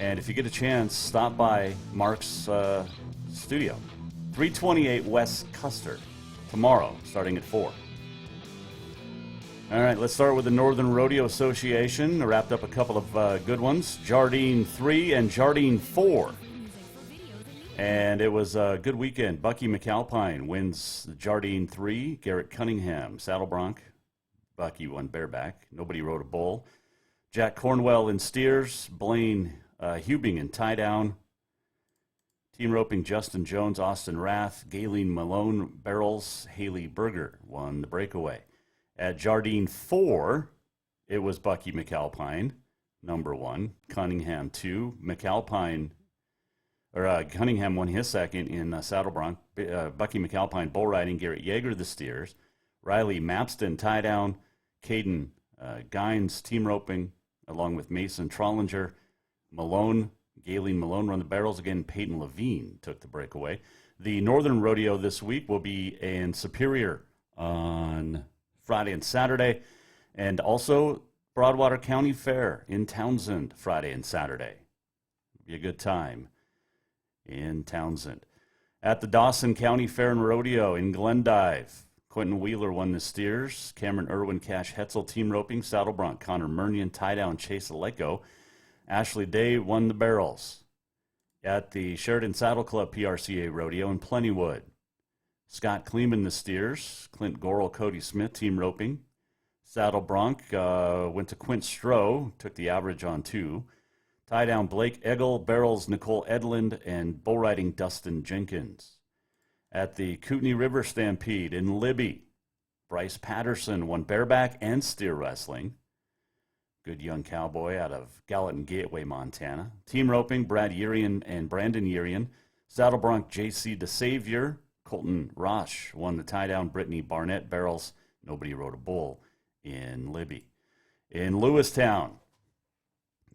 And if you get a chance, stop by Mark's studio. 328 West Custer, tomorrow, starting at 4. All right, let's start with the Northern Rodeo Association. I wrapped up a couple of good ones, Jardine 3 and Jardine 4. And it was a good weekend. Bucky McAlpine wins Jardine 3. Garrett Cunningham, saddle bronc. Bucky won bareback. Nobody rode a bull. Jack Cornwell in steers. Blaine Hubing in tie down. Team roping, Justin Jones, Austin Rath, Galen Malone barrels, Haley Berger won the breakaway. At Jardine 4, it was Bucky McAlpine, number 1. Cunningham 2. Cunningham won his second in Saddle Bronc. Bucky McAlpine bull riding, Garrett Yeager the steers. Riley Mapston tie down, Caden Gines team roping, along with Mason Trollinger. Galen Malone run the barrels again. Peyton Levine took the breakaway. The Northern Rodeo this week will be in Superior on Friday and Saturday, and also Broadwater County Fair in Townsend Friday and Saturday. Be a good time in Townsend. At the Dawson County Fair and Rodeo in Glendive, Quentin Wheeler won the steers. Cameron Irwin, Cash Hetzel team roping. Saddle Bronc, Connor Murnion tie down, Chase Aleko. Ashley Day won the barrels. At the Sheridan Saddle Club PRCA Rodeo in Plentywood, Scott Kleeman the steers. Clint Gorel, Cody Smith team roping. Saddle Bronc went to Quint Stroh, took the average on 2. Tie down, Blake Eggle, barrels, Nicole Edlund, and bull riding, Dustin Jenkins. At the Kootenai River Stampede in Libby, Bryce Patterson won bareback and steer wrestling. Good young cowboy out of Gallatin Gateway, Montana. Team roping, Brad Urian and Brandon Urian. Saddle Bronc, J.C. DeSavior. Colton Roche won the tie-down. Brittany Barnett barrels. Nobody rode a bull in Libby. In Lewistown,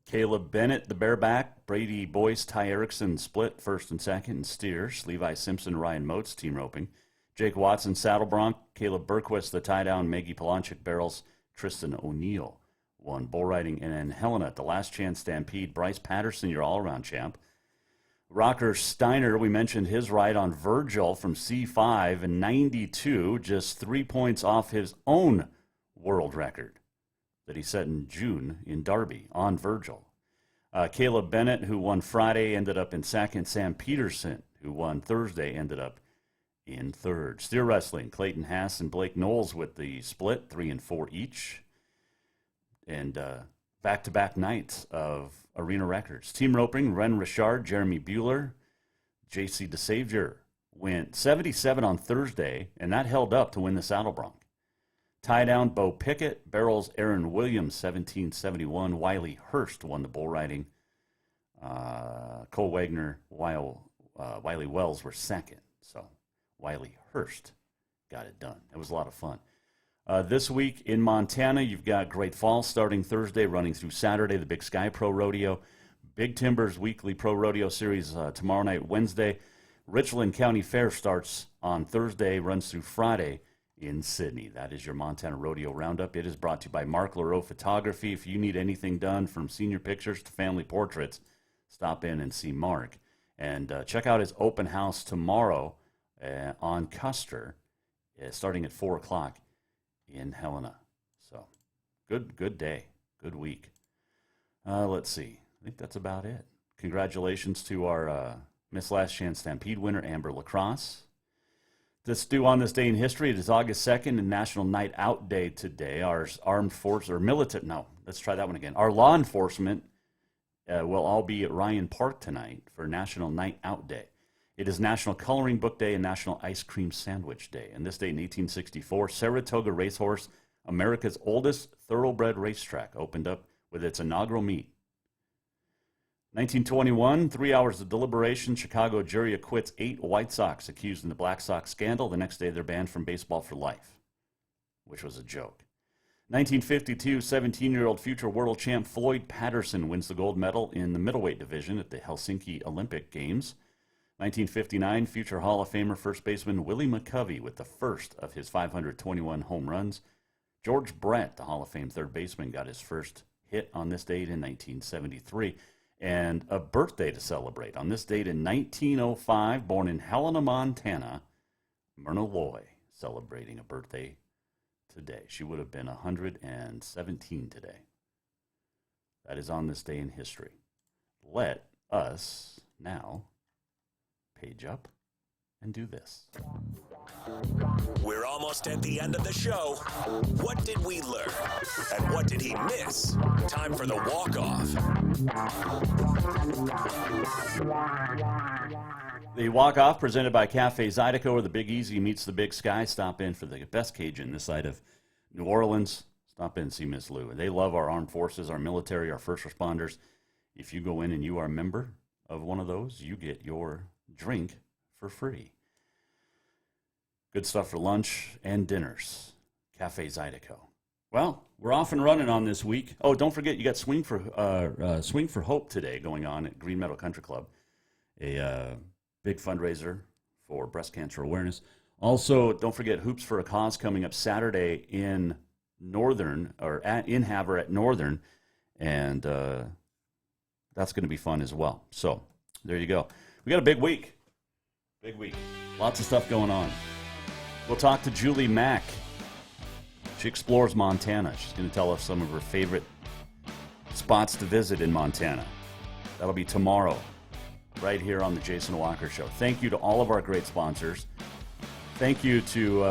Caleb Bennett, the bareback. Brady Boyce, Ty Erickson split first and second in steers. Levi Simpson, Ryan Motes team roping. Jake Watson, Saddle Bronc. Caleb Berquist, the tie-down. Maggie Polanchik barrels. Tristan O'Neill won bull riding. And then Helena at the Last Chance Stampede. Bryce Patterson, your all-around champ. Rocker Steiner, we mentioned his ride on Virgil from C5 in 92, just 3 points off his own world record that he set in June in Derby on Virgil. Caleb Bennett, who won Friday, ended up in second. Sam Peterson, who won Thursday, ended up in third. Steer wrestling, Clayton Haas and Blake Knowles with the split, 3 and 4 each. And back-to-back nights of arena records. Team roping, Ren Richard, Jeremy Bueller, J.C. DeSavior went 77 on Thursday, and that held up to win the Saddle Bronc. Tie down, Bo Pickett, barrels, Aaron Williams, 1771. Wiley Hurst won the bull riding. Cole Wagner, Wiley Wells were second. So Wiley Hurst got it done. It was a lot of fun. This week in Montana, you've got Great Falls starting Thursday, running through Saturday, the Big Sky Pro Rodeo. Big Timbers Weekly Pro Rodeo Series tomorrow night, Wednesday. Richland County Fair starts on Thursday, runs through Friday in Sydney. That is your Montana Rodeo Roundup. It is brought to you by Mark Leroux Photography. If you need anything done from senior pictures to family portraits, stop in and see Mark. And check out his open house tomorrow on Custer, starting at 4 o'clock in Helena. So good day, good week. Let's see. I think that's about it. Congratulations to our Miss Last Chance Stampede winner, Amber Lacrosse. Let's do on this day in history. It is August 2nd and National Night Out Day today. Our armed force or militant, no, let's try that one again. Our law enforcement will all be at Ryan Park tonight for National Night Out Day. It is National Coloring Book Day and National Ice Cream Sandwich Day. And this day in 1864, Saratoga Racehorse, America's oldest thoroughbred racetrack, opened up with its inaugural meet. 1921, 3 hours of deliberation. Chicago jury acquits 8 White Sox accused in the Black Sox scandal. The next day, they're banned from baseball for life, which was a joke. 1952, 17-year-old future world champ Floyd Patterson wins the gold medal in the middleweight division at the Helsinki Olympic Games. 1959, future Hall of Famer first baseman Willie McCovey with the first of his 521 home runs. George Brett, the Hall of Fame third baseman, got his first hit on this date in 1973. And a birthday to celebrate. On this date in 1905, born in Helena, Montana, Myrna Loy, celebrating a birthday today. She would have been 117 today. That is on this day in history. Let us now page up and do this. We're almost at the end of the show. What did we learn? And what did he miss? Time for the walk-off. The walk-off presented by Cafe Zydeco, where the Big Easy meets the Big Sky. Stop in for the best Cajun this side of New Orleans. Stop in and see Miss Lou. They love our armed forces, our military, our first responders. If you go in and you are a member of one of those, you get your drink for free. Good stuff for lunch and dinners. Cafe Zydeco. Well, we're off and running on this week. Oh, don't forget, you got Swing for Hope today going on at Green Meadow Country Club. A big fundraiser for breast cancer awareness. Also, don't forget Hoops for a Cause coming up Saturday in Northern, or in Havre at Northern, and that's going to be fun as well. So there you go. We got a big week. Big week. Lots of stuff going on. We'll talk to Julie Mack. She explores Montana. She's going to tell us some of her favorite spots to visit in Montana. That'll be tomorrow, right here on the Jason Walker Show. Thank you to all of our great sponsors. Thank you to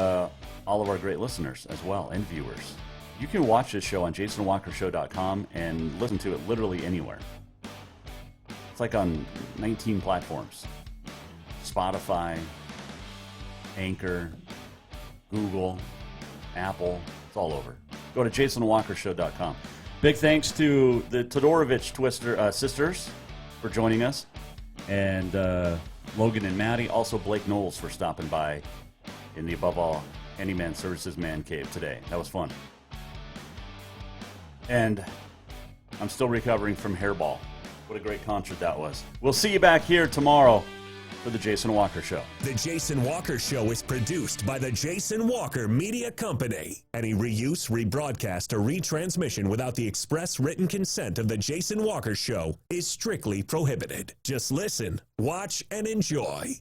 all of our great listeners as well, and viewers. You can watch this show on jasonwalkershow.com and listen to it literally anywhere. It's like on 19 platforms. Spotify, Anchor, Google, Apple, it's all over. Go to jasonwalkershow.com. Big thanks to the Todorovich sisters for joining us, and Logan and Maddie, also Blake Knowles for stopping by in the Above All Handyman Services Man Cave today. That was fun. And I'm still recovering from Hairball. What a great concert that was. We'll see you back here tomorrow for the Jason Walker Show. The Jason Walker Show is produced by the Jason Walker Media Company. Any reuse, rebroadcast, or retransmission without the express written consent of the Jason Walker Show is strictly prohibited. Just listen, watch, and enjoy.